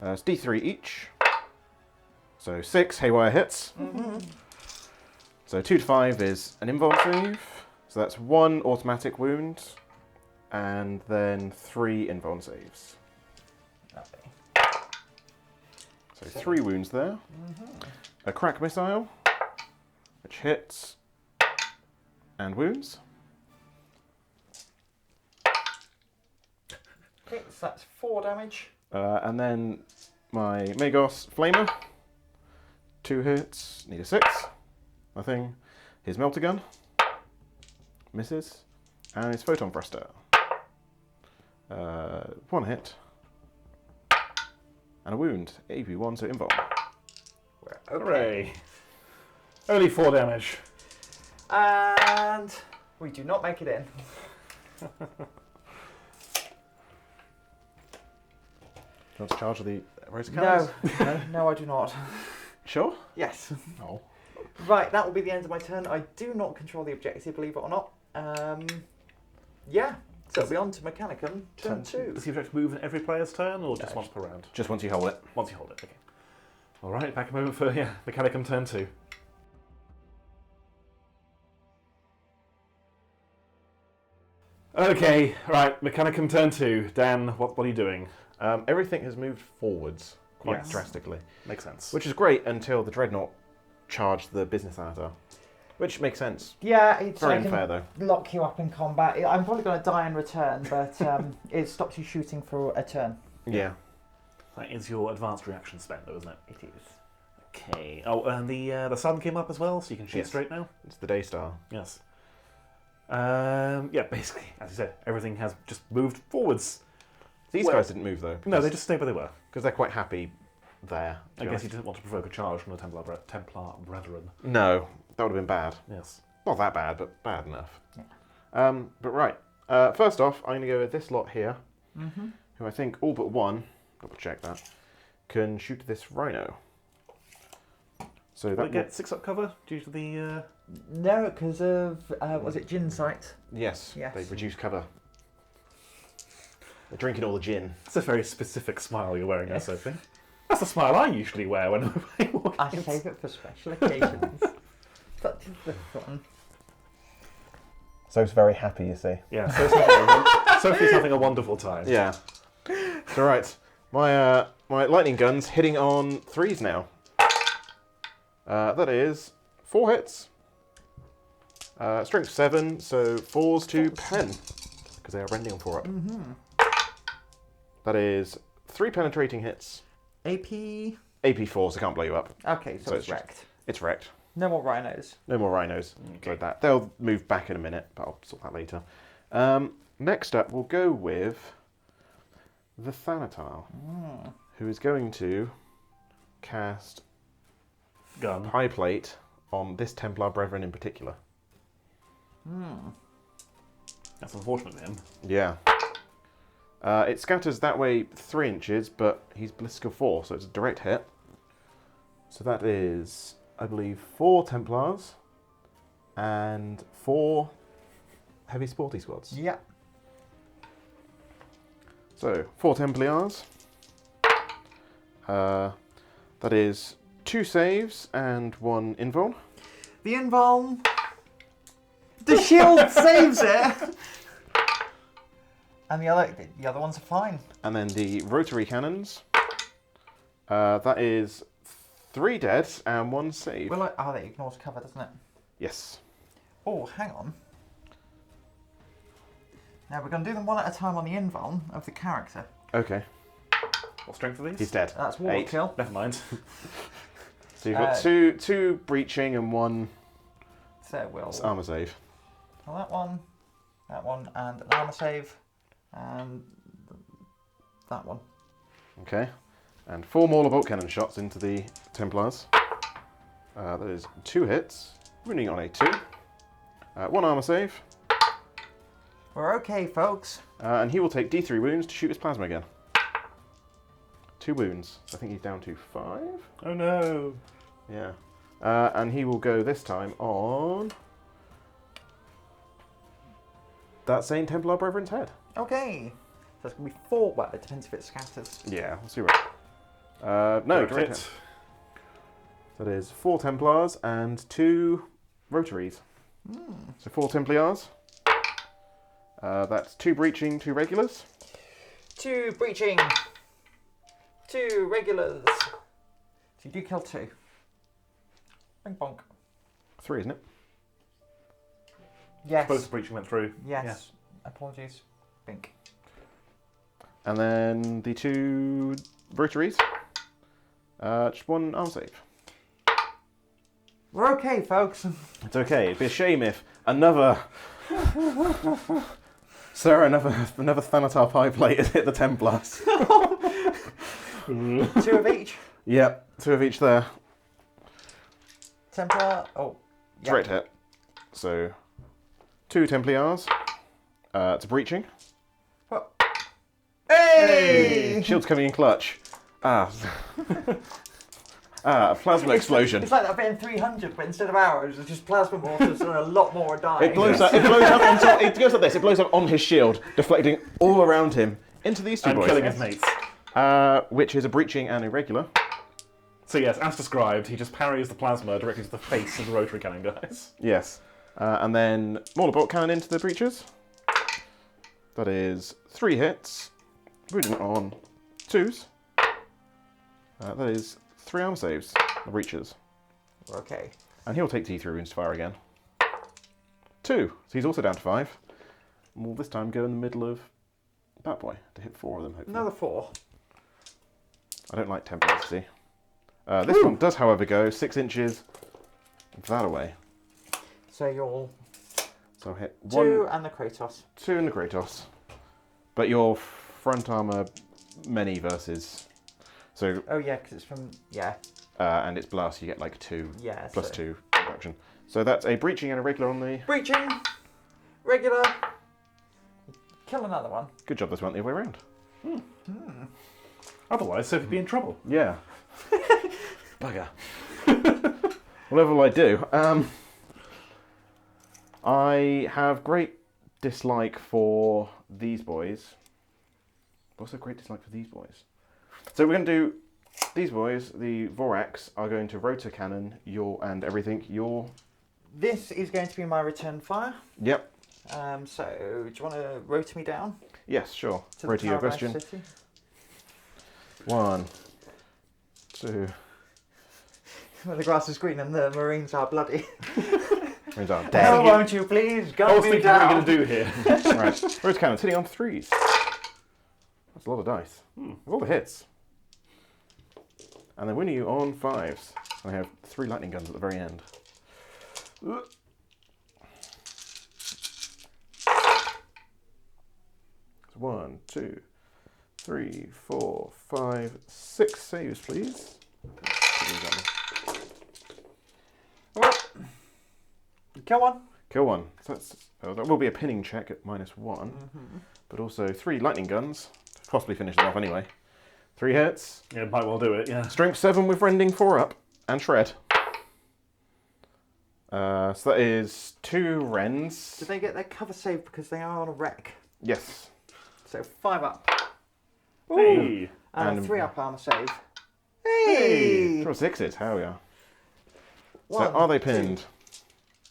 It's D3 each. So 6 Haywire hits. So 2 to 5 is an invuln save. So that's 1 automatic wound, and then 3 invuln saves. Lovely. So 3 wounds there. A crack missile, which hits and wounds. Okay, so that's 4 damage. And then my Magos Flamer. 2 hits, need a 6. Nothing. His Melter Gun. Misses. And his Photon Thruster. 1 hit. And a wound. AP1, so invuln. Hooray. Only 4 damage. And we do not make it in. Do you want to charge the Rose No, no, I do not. Sure? Yes. Oh. Right, that will be the end of my turn. I do not control the objective, believe it or not. Yeah, so it'll be on to Mechanicum, turn 2. Does the objective move in every player's turn, or just once per round? Just once you hold it. Once you hold it, okay. Alright, back a moment for, Mechanicum turn 2. Okay, right, Mechanicum turn 2. Dan, what are you doing? Everything has moved forwards quite Yes. drastically. Makes sense. Which is great until the Dreadnought charged the business avatar. Which makes sense. Yeah, it's Very I can unfair though. lock you up in combat. I'm probably going to die in return, but it stops you shooting for a turn. Yeah. That is your advanced reaction spend, though, isn't it? It is. Okay. Oh, and the sun came up as well, so you can shoot Yes. straight now? It's the Daystar. Yes. Yeah, basically, as you said, everything has just moved forwards. These Well- guys didn't move though. No, they just stayed where they were. Because they're quite happy there. I guess he didn't want to provoke a charge from the Templar Brethren. No, that would have been bad. Yes. Not that bad, but bad enough. Yeah. But right. First off, I'm going to go with this lot here, who I think all but one, double check that, can shoot this Rhino. So Will that it get 6-up cover due to the... No, because of, was it Gin Sight? Yes, Yes. they reduce cover. They're drinking all the gin. It's a very specific smile you're wearing there, Sophie. That's the smile I usually wear when I'm playing War I Games. save it for special occasions. Such is the fun. So's very happy, you see. Yeah, Sophie's having a wonderful time. Yeah. So right, my lightning gun's hitting on 3s now. That is 4 hits. Strength 7, so 4s to pen, because they are rending on 4-up. That is 3 penetrating hits. AP? AP 4, so I can't blow you up. Okay, so So it's it's wrecked. It's wrecked. No more rhinos. No more rhinos. Okay. Like that. They'll move back in a minute, but I'll sort that later. Next up, we'll go with the Thanatar, who is going to cast Gun. High Plate on this Templar Brethren in particular. That's unfortunate for him. Yeah. It scatters that way 3 inches, but he's ballistic 4, so it's a direct hit. So that is, I believe, 4 Templars and 4 heavy sporty squads. Yeah. So 4 Templars. That is 2 saves and 1 invuln. The invuln. The shield saves it. And the other ones are fine. And then the rotary cannons. That is 3 dead and 1 save. Well, that ignores cover, doesn't it? Yes. Oh, hang on. Now we're going to do them one at a time on the invuln of the character. Okay. What strength are these? He's dead. That's Warlord 8. kill. Never mind. So you've got two breaching and 1 So we'll armor save. well, that one, and an armor save, and that one. Okay. And 4 Mauler bolt cannon shots into the Templars. That is 2 hits, wounding on a 2. 1 armor save. We're okay, folks. And he will take D3 wounds to shoot his plasma again. 2 wounds. I think he's down to 5. Oh no. Yeah. And he will go this time on that same Templar Brethren's head. Okay. So it's going to be 4. Well, it depends if it scatters. Yeah, we'll see what. No, direct hit. That is 4 Templars and 2 Rotaries. So 4 Templars. That's 2 breaching, 2 regulars. 2 breaching. 2 regulars. So you do kill 2. Bing bonk. 3, isn't it? Yes. Both breaching went through. Yes. Yeah. Apologies. Bink. And then the 2 Rotaries. Just 1 arm save. We're okay, folks. It's okay. It'd be a shame if another Thanatar pie plate has hit the Templars. 2 of each. Yep, 2 of each there. Templar. Oh. Yeah. Direct hit. So 2 Templars. To breaching. Oh. Hey! Shield's coming in clutch. Plasma explosion. It's like that bit in 300, but instead of arrows, it's just plasma mortars and a lot more are dying. It blows up. It blows up on top. It goes like this. It blows up on his shield, deflecting all around him into these 2 And boys. killing his mates. Which is a breaching and a regular. So yes, as described, he just parries the plasma directly to the face of the rotary cannon guys. Yes. And then Mauler bolt cannon into the breachers. That is 3 hits. Wounding on 2s. That is 3 armor saves. The breachers. We're okay. And he'll take T3 wounds to fire again. 2. So he's also down to 5. And we'll this time go in the middle of Batboy to hit 4 of them, hopefully. Another 4. I don't like Templars, see. This one does, however, go 6 inches that away. So you'll So I'll hit 2 1, and the Kratos. 2 in the Kratos. But your front armor many versus... So, Oh yeah, because it's from and it's blast, you get like 2 yeah. plus so 2 reduction. So that's a breaching and a regular on the... breaching, regular. Kill another one. Good job this went the other way around. Otherwise, Sophie'd be in trouble. Yeah. Bugger. Whatever will I do? I have great dislike for these boys. What's a great dislike for these boys? So we're going to do these boys. The Vorax are going to rotor cannon and everything. This is going to be my return fire. Yep. So do you want to rotor me down? Yes, sure. To Rotor your Paradise question. City? 1, 2. Where the grass is green and the Marines are bloody. Marines are Oh, dead. won't you please I gun was me thinking what are down? we going to do here? Right. Rotor cannons hitting on 3s. That's a lot of dice. All the hits. And they're winning you on 5s. And I have 3 lightning guns at the very end. 1, 2, 3, 4, 5, 6 saves, please. Kill one. Kill one. So that will be a pinning check at -1. But also 3 lightning guns. Possibly finish them off anyway. 3 hits. Yeah, might well do it, yeah. Strength 7 with rending 4 up. And shred. So that is 2 rends. Did they get their cover save because they are on a wreck? Yes. So 5 up. Hey. And 3 up armor save. Hey! Draw 6s, how we are. So are they pinned?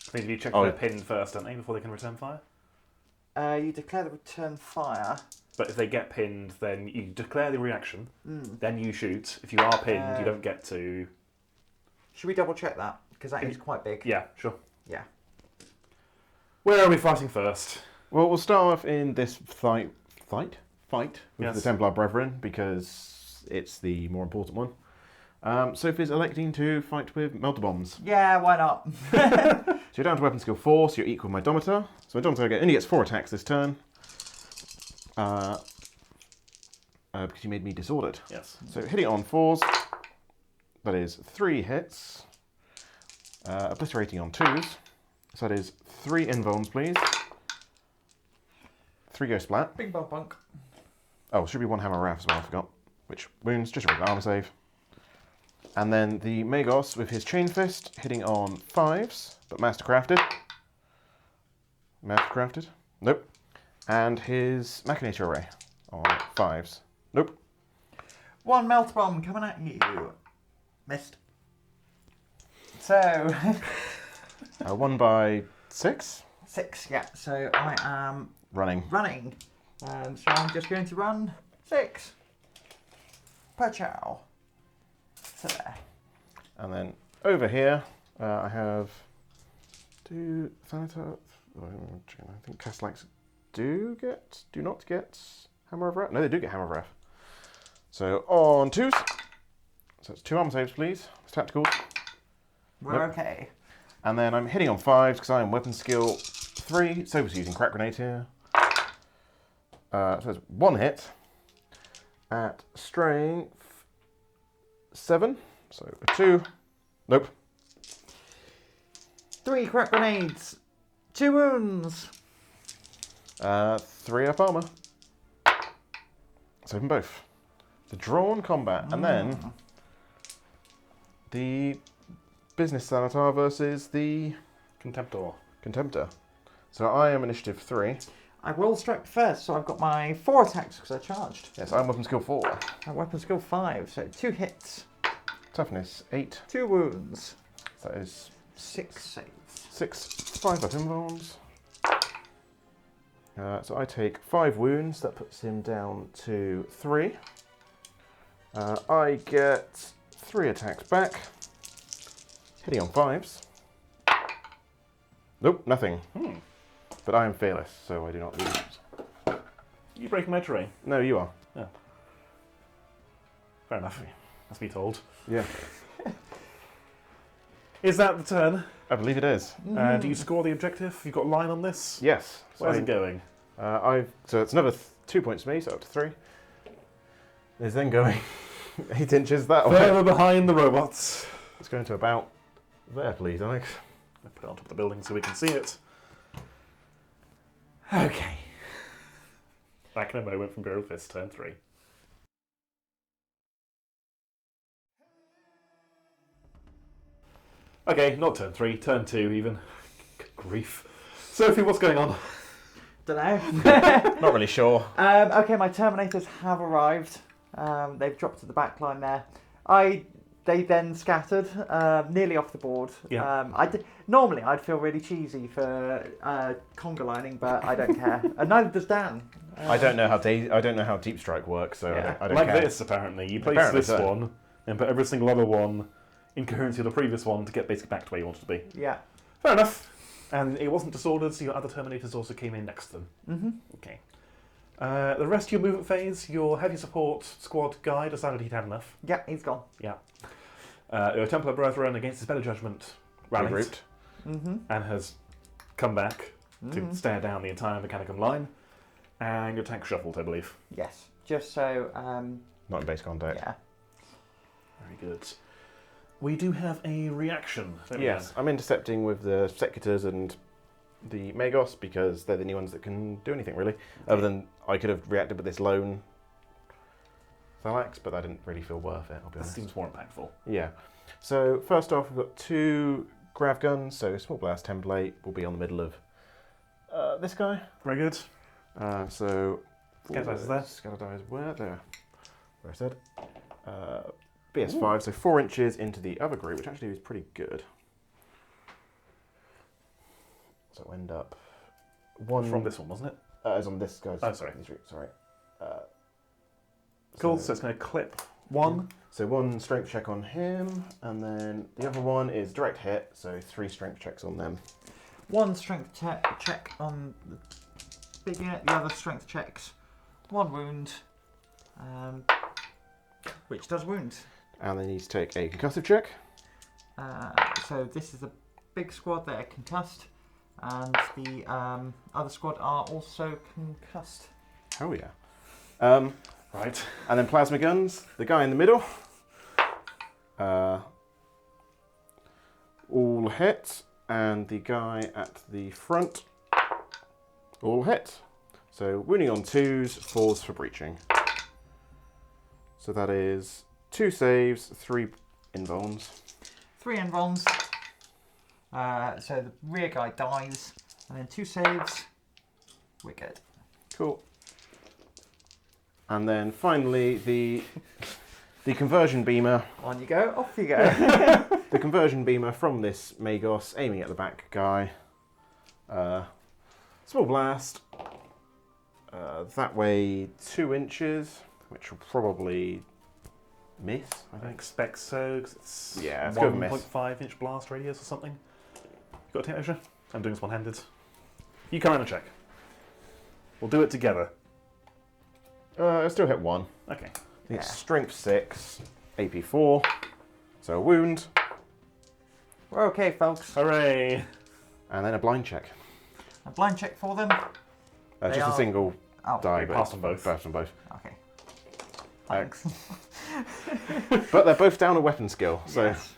I think you check Oh, they're pinned first, don't they, before they can return fire? You declare the return fire. But if they get pinned, then you declare the reaction, then you shoot. If you are pinned, you don't get to... Should we double check that? Because that is quite big. Yeah, sure. Yeah. Where are we fighting first? Well, we'll start off in this fight with Yes. the Templar Brethren, because it's the more important one. Sophie's electing to fight with Melter Bombs. Yeah, why not? So you're down to weapon skill 4, so you're equal with my Domitor. So my Domitor only gets 4 attacks this turn. Because you made me disordered. Yes. So hitting on 4s, that is 3 hits. Obliterating on 2s, so that is 3 invulns, please. 3 go splat. Bing bong bunk. Oh, should be 1 hammer wrath as well, I forgot. Which wounds, just a regular armor save. And then the Magos with his Chainfist, hitting on 5s, but mastercrafted. Mastercrafted? Nope. And his Machinator Array on 5s. Nope. 1 melt bomb coming at you. Missed. So... 1 by 6? 6, yeah. So I am Running. So I'm just going to run 6. Pachow. So there. And then over here, I have 2 Thanatos. I think Castellax do not get Hammer of Wrath. No, they do get Hammer of Wrath. So on 2s. So it's 2 armor saves, please. It's tactical. We're okay. And then I'm hitting on 5s because I am weapon skill 3. Sophie's using crack grenade here. So it's 1 hit at strength 7. So a 2. Nope. 3 crack grenades. 2 wounds. 3 up armor. Save them both. The drawn combat. And then the business Thanatar versus the Contemptor. So I am initiative 3. I will strike first, so I've got my 4 attacks because I charged. Yes, I'm weapon skill 4. My weapon skill 5, so 2 hits. Toughness 8. 2 wounds. That is 6 saves. 6. 5 up invulns. So I take 5 wounds. That puts him down to 3. I get 3 attacks back. Hitting on 5s. Nope, nothing. But I am fearless, so I do not lose. You break my terrain. No, you are. Yeah. Fair enough. Must be told. Yeah, Is that the turn? I believe it is. Do you score the objective? You've got a line on this? Yes. Where's it going? So it's another 2 points to me, so up to 3. It's then going 8 inches that way. Further behind the robots. It's going to about there, please, Alex. I'll put it on top of the building so we can see it. Okay. Back in a moment from Imperial Fist, turn 3. Okay, not turn 3, turn 2 even. Good grief. Sophie, what's going on? Don't know. Not really sure. Okay, my Terminators have arrived. They've dropped to the back line there. They then scattered, nearly off the board. Yeah. Normally, I'd feel really cheesy for conga lining, but I don't care. And neither does Dan. I don't know how Deep Strike works, so Yeah. I don't Like care. this, apparently. You place Apparently this so. one and put every single other one in coherency with the previous one to get basically back to where you want it to be. Yeah. Fair enough. And it wasn't disordered, so your other Terminators also came in next to them. Mm-hmm. Okay. The rest of your movement phase, your heavy support squad guy decided he'd had enough. Yeah, he's gone. Yeah. Your Templar Brethren, against his better judgment, rallied Regrouped. Mm-hmm. and has come back to stare down the entire Mechanicum line. And your tank shuffled, I believe. Yes. Just so, Not in base contact. yeah. Very good. We do have a reaction. Don't we, Yes, I'm intercepting with the Secutors and the Magos because they're the only ones that can do anything really. Other than I could have reacted with this lone Thalax, but that didn't really feel worth it, I'll be This honest. seems more impactful. Yeah. So first off, we've got 2 grav guns. So small blast template will be on the middle of this guy. Very good. So Scatter dice is there. Scatter dice where? There. Where I said. BS5, so 4 inches into the other group, which actually is pretty good. So it'll end up one From this one, wasn't it? It's on this guy's. Oh, sorry. Sorry. Cool. So it's going to clip 1. So 1 strength check on him, and then the other one is direct hit. So 3 strength checks on them. 1 strength check on the big unit, the other strength checks 1 wound, which does wound. And they need to take a concussive check. So this is a big squad that are concussed, and the other squad are also concussed. Oh yeah. Right. And then plasma guns. The guy in the middle. All hit. And the guy at the front. All hit. So wounding on 2s, 4s for breaching. So that is 2 saves, 3 invulns. 3 invulns. So the rear guy dies, and then 2 saves. We're good. Cool. And then finally the conversion beamer. On you go, off you go. The conversion beamer from this Magos, aiming at the back guy. Small blast. That way 2 inches, which will probably miss, I I think. expect so, because it's Yeah, it's gonna miss. 1.5 inch blast radius or something. You got a tape measure? I'm doing this one-handed. You come around and check. We'll do it together. It'll still hit 1. Okay. I think it's Yeah. strength 6, AP 4. So a wound, We're okay, folks. Hooray! and then a blind check. A blind check for them. They Just a are- single Oh, die, you but passed them both. Passed them both. okay. Thanks. But they're both down a weapon skill, so Yes.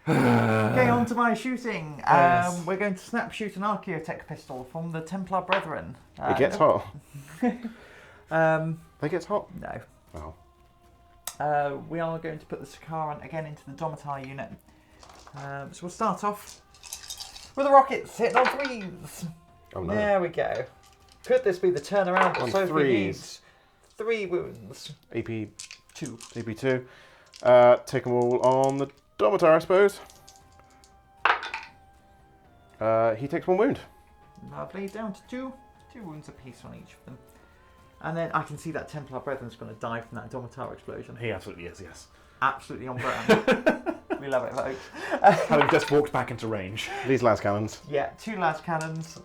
Okay, on to my shooting. Yes. We're going to snap shoot an Archaeotech pistol from the Templar Brethren. it gets hot. Um, They get hot. no. Oh. We are going to put the Sakaran again into the Domitar unit. So we'll start off with the rockets, hitting on 3s. Oh no. There we go. Could this be the turnaround that On Sophie 3s. needs? 3 wounds. AP 2. AP2. Take them all on the Domitar, I suppose. He takes 1 wound. Lovely, down to 2. 2 wounds apiece on each of them. And then I can see that Templar Brethren's going to die from that Domitar explosion. He absolutely is, yes. Absolutely on brand. We love it, folks. Having just walked back into range. These las cannons. Yeah, 2 las cannons.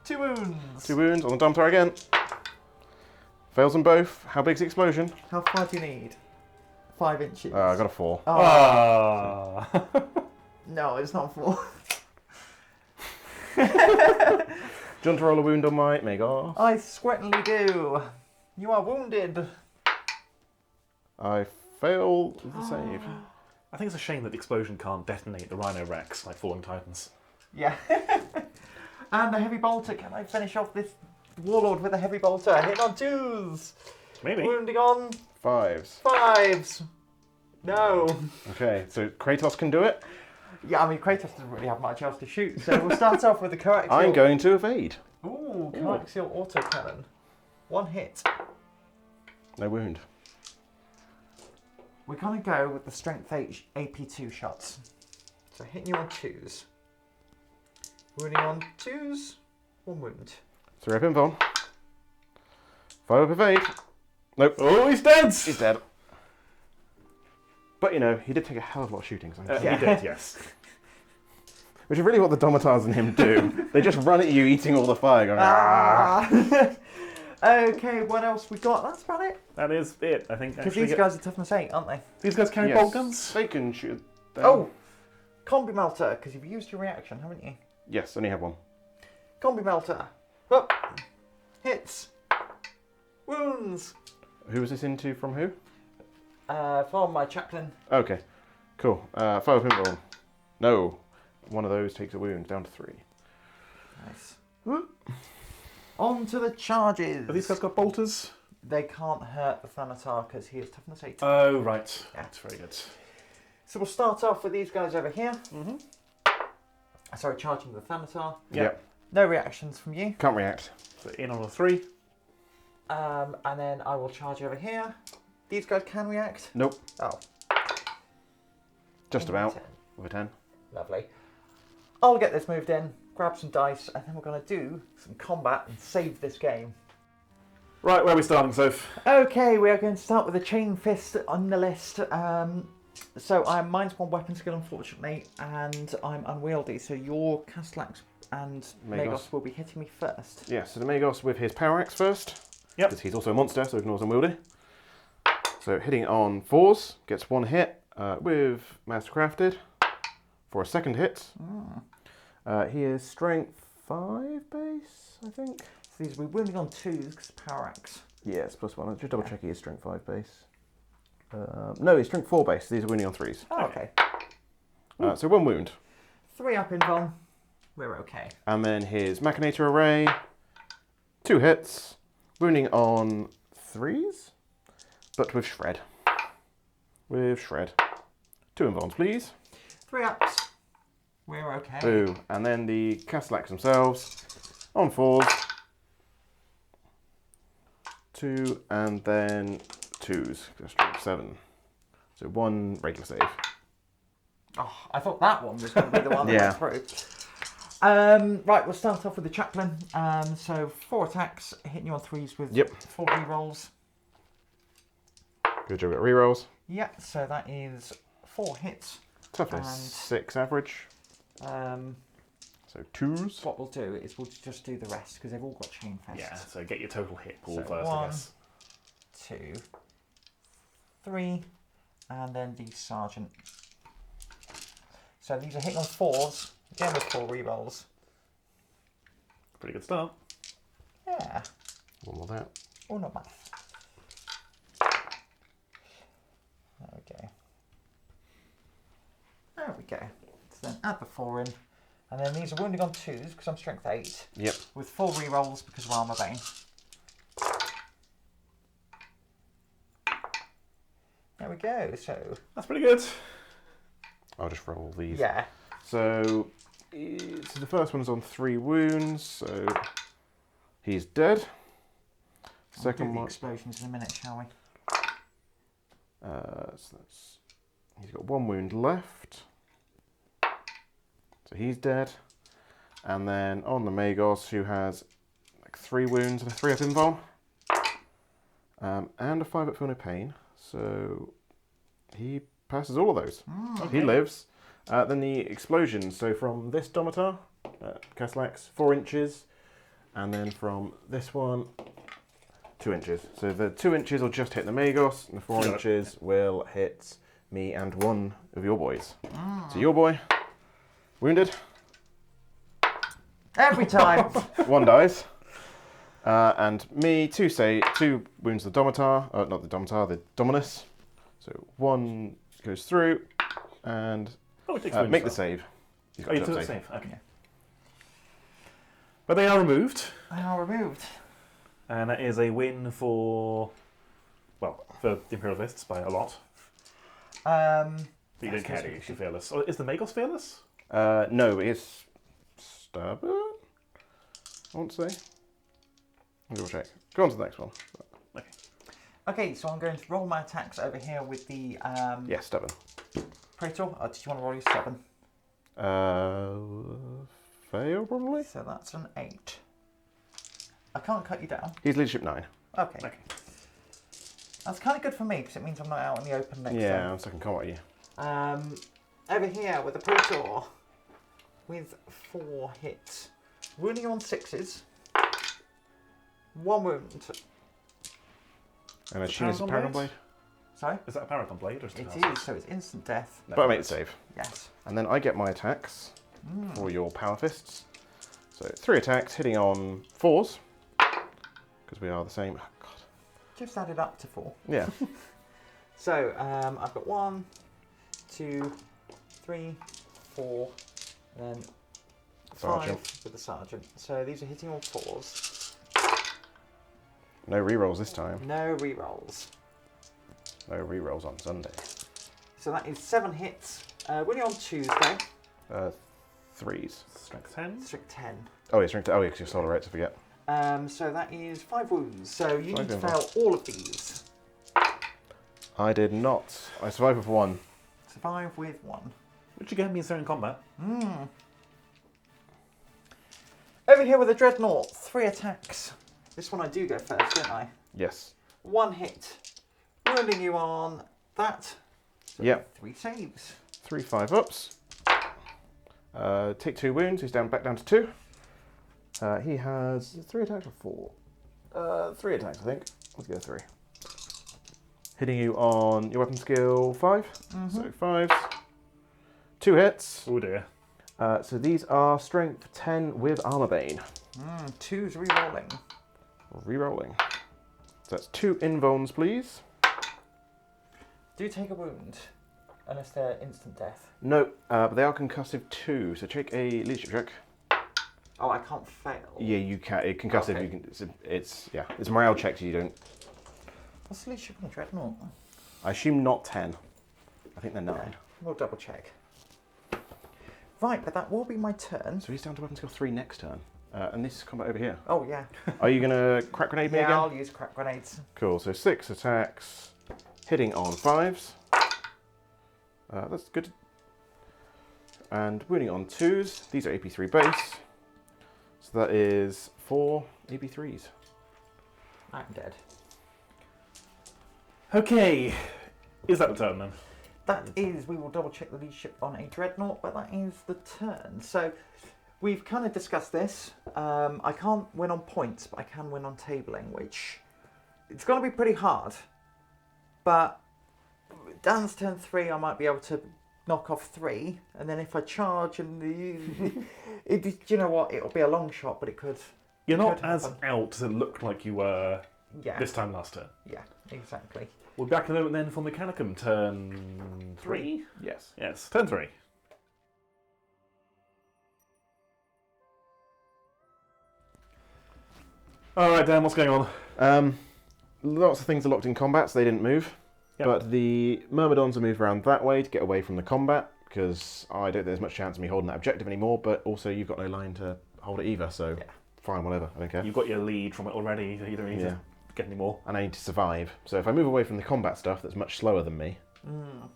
2 wounds. 2 wounds on the Domitar again. Fails them both. How big's the explosion? How far do you need? 5 inches. I got a 4. Oh, Ah. no, it's not 4. Do you want to roll a wound on my Magos? I certainly do. You are wounded. I fail the save. I think it's a shame that the explosion can't detonate the Rhino Rex like Falling Titans. Yeah. And a heavy bolter. Can I finish off this Warlord with a heavy bolter? Hitting on 2s. Maybe. Wounding on 5s. 5s. No. Okay, so Kratos can do it. Yeah, I mean, Kratos doesn't really have much else to shoot, so we'll start off with the coaxial. I'm going to evade. Ooh, coaxial autocannon. 1 hit. No wound. We're going to go with the strength H AP2 shots. So hitting you on 2s. Wounding on 2s. 1 wound. 3 up invuln. 5 up evade. Nope. Oh, he's dead! He's dead. But you know, he did take a hell of a lot of shooting. So He did, yes. Which is really what the Domitars and him do. They just run at you eating all the fire going, "Ah." Okay, what else we got? That's about it. That is it, I think. Because Actually, these guys are toughness 8, aren't they? these guys carry Yes. bolt guns? They can shoot them. Oh! Combi Melter, because you've used your reaction, haven't you? Yes, only have 1. Combi Melter. Up. Hits. Wounds. Who was this into from who? From my chaplain. Okay, cool. 5 up invuln. No. 1 of those takes a wound, down to 3. Nice. On to the charges. Have these guys got bolters? They can't hurt the Thanatar because he is toughness 8. Oh, right. Yeah. That's very good. So we'll start off with these guys over here. Sorry, charging the Thanatar. Yep. No reactions from you. Can't react. So in on a 3. And then I will charge over here. These guys can react. Nope. Oh. Just about. 10. With a 10. Lovely. I'll get this moved in, grab some dice, and then we're going to do some combat and save this game. Right, where are we starting, Soph? Okay, we are going to start with a Chainfist on the list. So I'm -1 weapon skill, unfortunately, and I'm unwieldy. So your Castellax and Magos will be hitting me first. Yeah, so the Magos with his power axe first. Yep. Because he's also a monster, so ignores unwieldy. So hitting on 4s, gets 1 hit with Mastercrafted for a second hit. He is strength 5 base, I think. So these will be wounding on 2s because power axe. Yeah, it's +1. I'll just double check he is strength 5 base. No, he's strength 4 base. These are wounding on 3s. Oh, okay. So 1 wound. 3 up in Von. We're okay. And then his Machinator Array, 2 hits, wounding on 3s, but with Shred. With Shred. 2 invulns, please. 3 ups. We're okay. Ooh, and then the Castellax themselves on 4s. 2 and then 2s. Strength 7. So 1 regular save. Oh, I thought that one was going to be the one that Yeah. went through. Right, we'll start off with the Chaplain. So 4 attacks, hitting you on 3s with 4 rerolls. Good job at rerolls. Yeah, so that is 4 hits. Toughness And- 6 average. So 2s. What we'll do is we'll just do the rest because they've all got Chainfist. Yeah, so get your total hit pool So first, 1, I guess. 2, 3, and then the Sergeant. So these are hitting on 4s, again with 4 rerolls. Pretty good start. Yeah. One more that. Oh, not bad. There we go. There we go. So then add the 4 in. And then these are wounding on 2s because I'm strength 8. Yep. With 4 rerolls because of Armor Bane. There we go. So That's pretty good. I'll just roll these. yeah. So the first one's on 3 wounds, so he's dead. Second We'll do the one. explosions in a minute, shall we? So he's got 1 wound left. So he's dead. And then on the Magos, who has like 3 wounds and a 3 up invuln. And a 5 up feel no pain. So he passes all of those. Okay. He lives. Then the explosion. So from this Domitar, Castellax, 4 inches. And then from this one, 2 inches. So the 2 inches will just hit the Magos, and the 4 inches will hit me and 1 of your boys. So your boy, wounded. Every time. 1 dies. And me, 2 wounds the Domitar, not the Domitar, the Dominus. So 1 goes through, and Oh, it takes make the stuff. save. Oh, you took the save. Okay. But they are removed, They are removed. and that is a win for, well, for the Imperial Fists by a lot. But you don't care, do you? You're fearless. Oh, is the Magos fearless? No, it's stubborn, I want to say. I'll double check. Go on to the next one. Okay. Okay, so I'm going to roll my attacks over here with the Yeah, stubborn. Praetor. Did you want to roll your 7? Fail, probably? So that's an 8. I can't cut you down. He's leadership 9. Okay. Okay. That's kind of good for me because it means I'm not out in the open next Yeah, time. I'm second combat you. Over here with the Praetor with 4 hits. Wounding on 6s. 1 wound. And a Sheena's Paragon Paragon Blade? Blade. Sorry? Is that a Paragon Blade or is It it? is, so it's instant death. No, But I made the save. Yes. And then I get my attacks for your Power Fists. So 3 attacks, hitting on 4s. Because we are the same. Oh, God. Just added up to 4. Yeah. So I've got 1, 2, 3, 4, and then Sergeant. 5 with the sergeant. So these are hitting all 4s. No rerolls this time. No rerolls. No rerolls on Sunday. So that is 7 hits. Winning on Tuesday. 3s. Strength 10. Strength 10. Oh yeah, strength. Oh yeah, because you're solar rates. I forget. So that is 5 wounds. So you need to wounds. fail all of these. I did not. I survived with 1. Survive with 1. Which again means they're in combat. Over here with the Dreadnought, 3 attacks. This one I do go first, don't I? Yes. 1 hit. Wounding you on that. So Yep. 3 saves. 3 5-ups. Take 2 wounds. He's back down to 2. He has 3 attacks or 4? 3 attacks, I think. Let's go 3. Hitting you on your weapon skill 5. So 5s. 2 hits. Oh dear. So these are strength 10 with armor bane. 2's rerolling. Rerolling. So that's 2 invulns, please. Do take a wound, unless they're instant death. No, but they are concussive too. So take a leadership check. Oh, I can't fail. Yeah, you can. Concussive. Okay. You can. It's a morale check. So you don't. What's the leadership on a Dreadnought? I assume not 10. I think they're 9. Okay, we'll double check. Right, but that will be my turn. So he's down to weapon skill 3 next turn. And this is combat over here. Oh, yeah. Are you gonna crack grenade me Yeah, again? I'll use crack grenades. Cool. So 6 attacks, hitting on 5s. That's good. And wounding on 2s. These are AP3 base. So that is 4 AP3s. I'm dead. Okay. Is that the turn then? That is, we will double check the leadership on a Dreadnought, but that is the turn. So we've kind of discussed this. I can't win on points, but I can win on tabling, which it's going to be pretty hard. But Dan's turn 3, I might be able to knock off 3, and then if I charge and do you know what? It'll be a long shot, but it could. You're not could as happen. out as it looked like you were Yeah. this time last turn. Yeah, exactly. We'll be back in a moment then for Mechanicum turn 3. Yes. Yes, turn 3. All right, Dan, what's going on? Lots of things are locked in combat, so they didn't move. Yep. But the Myrmidons are moved around that way to get away from the combat, because I don't think there's much chance of me holding that objective anymore, but also you've got no line to hold it either, so fine, whatever, I don't care. You've got your lead from it already, so you don't need to get any more. And I need to survive. So if I move away from the combat stuff that's much slower than me,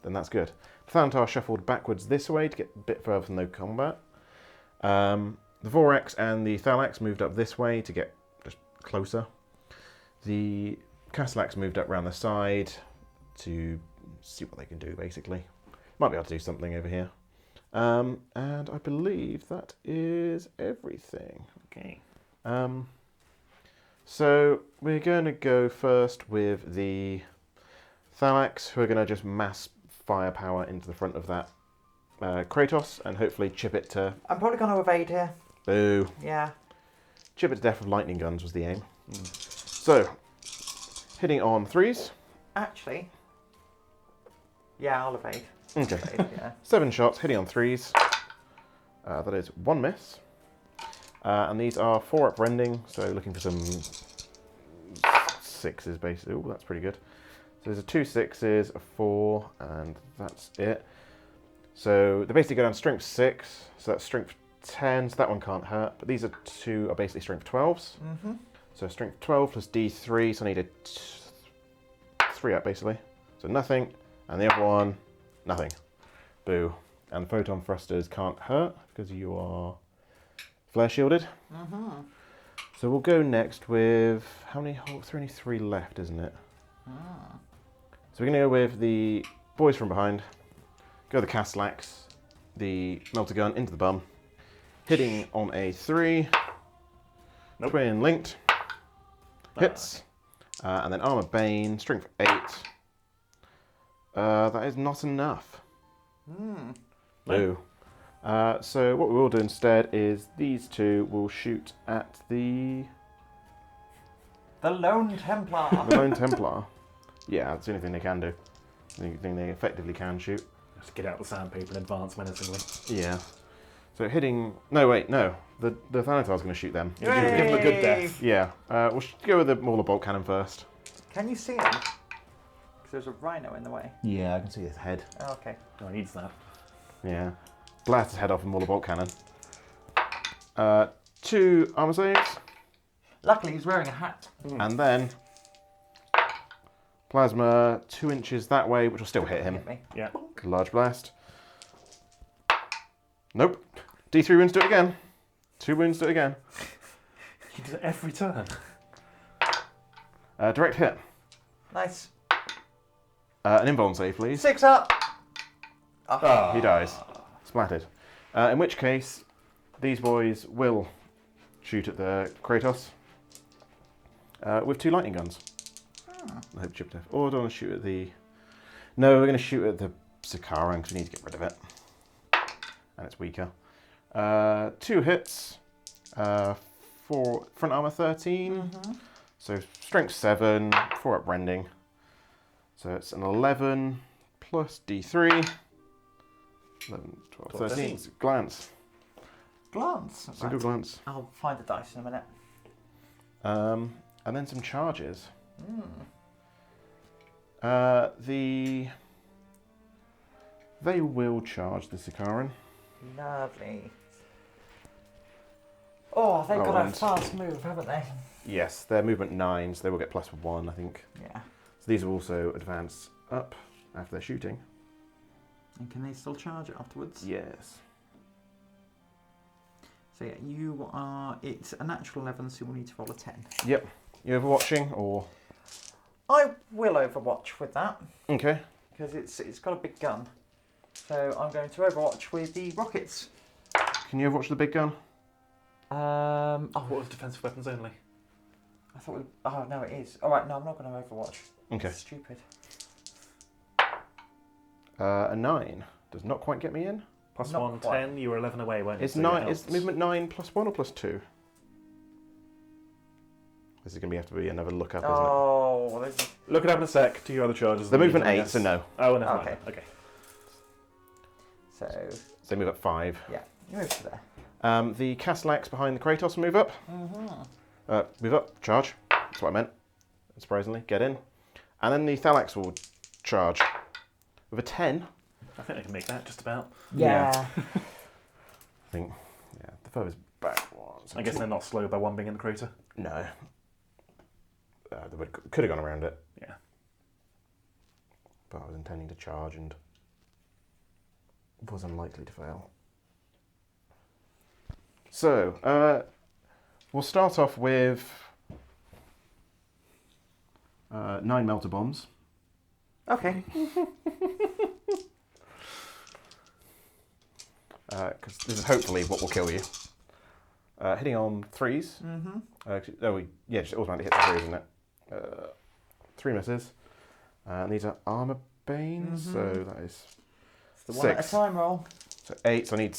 then that's good. The Thanatar shuffled backwards this way to get a bit further from no combat. The Vorax and the Thalax moved up this way to get just closer. The Castellax moved up round the side to see what they can do, basically. Might be able to do something over here. And I believe that is everything. Okay. So we're going to go first with the Thalax, who are going to just mass firepower into the front of that Kratos and hopefully chip it to... I'm probably going to evade here. Boo. Yeah. Chip it to death with lightning guns was the aim. So, hitting on 3s. Actually, yeah, I'll evade. Okay. Evade, yeah. 7 shots, hitting on 3s. That is 1 miss. And these are 4 up rending, so looking for some 6s basically. Oh, that's pretty good. So there's a 2 6s, a 4, and that's it. So they basically go down to strength 6, so that's strength 10, so that one can't hurt. But these are 2 are basically strength 12s. So strength 12 plus D3, so I need a 3 up basically. So nothing, and the other one, nothing. Boo. And photon thrusters can't hurt because you are flare shielded. So we'll go next with, how many holes? There are only 3 left, isn't it? So we're going to go with the boys from behind. Go the Castellax, the melter gun into the bum. Hitting on a 3. Nope. Twin linked. Hits. And then armor bane, strength 8. That is not enough. Boo. So what we will do instead is these 2 will shoot at the Lone Templar. the Lone Templar. Yeah, that's the only thing they can do. The only thing they effectively can shoot. Just get out the sandpaper in advance menacingly. Yeah. So hitting... No, wait, no. The Thanatar's going to shoot them. Give them a good death. Yeah. We'll go with the Mauler Bolt Cannon first. Can you see him? Because there's a rhino in the way. Yeah, I can see his head. Oh, okay. Oh, he needs that. Yeah. Blast his head off with Mauler Bolt Cannon. 2 armor saves. Luckily, he's wearing a hat. And then... Plasma 2 inches that way, which will still hit him. Hit me. Yeah. Large blast. Nope. D3 wounds do it again. 2 wounds do it again. He does it every turn. Direct hit. Nice. An invuln save, please. 6 up. He dies. Splattered. In which case, these boys will shoot at the Kratos with 2 lightning guns. I hope chip death. Or do I want to shoot at the... No, we're going to shoot at the Sakaran because we need to get rid of it. And it's weaker. 2 hits. 4 front armor 13. So strength 7, 4 up rending. So it's an 11 plus D3. 11, 12, 13. It's a glance. Glance. Single glance. I'll find the dice in a minute. And then some charges. They will charge the Sakaran. Lovely. Oh, they've got a and- fast move, haven't they? Yes, they're movement 9, so they will get +1, I think. Yeah. So these will also advance up after they're shooting. And can they still charge afterwards? Yes. So yeah, you are... It's a natural 11, so you'll need to roll a 10. Yep. You overwatching or? I will overwatch with that, Okay. because it's got a big gun. So I'm going to overwatch with the rockets. Can you overwatch the big gun? What was defensive weapons only? I thought... Oh, no, it is. Alright, no, I'm not going to overwatch. Okay. It's stupid. A 9 does not quite get me in. Plus Not 1, quite. 10. You were 11 away, weren't you? It's So it 9. helps. Is movement 9 +1 or +2? This is going to have to be another look up, isn't Oh, this is... Look it up in a sec. Do your other charges. it? The movement I 8, guess. so no. Oh, never mind. Okay. Okay. So, So they move up 5. yeah, you move to there. The Castellax behind the Kratos move up. Move up, charge. That's what I meant. Surprisingly, get in. And then the Thalax will charge with a 10. I think I can make that just about. Yeah. I think, yeah, the furthest back one. So I guess they're not slow by 1 being in the crater. No. They could have gone around it. Yeah. But I was intending to charge and was unlikely to fail. So, we'll start off with 9 melter bombs. Okay. Because this is hopefully what will kill you. Hitting on 3s. Just automatically hits the 3s, isn't it? 3 misses. And these are armor banes, so that is It's the one at a 6. time roll. So 8, so I need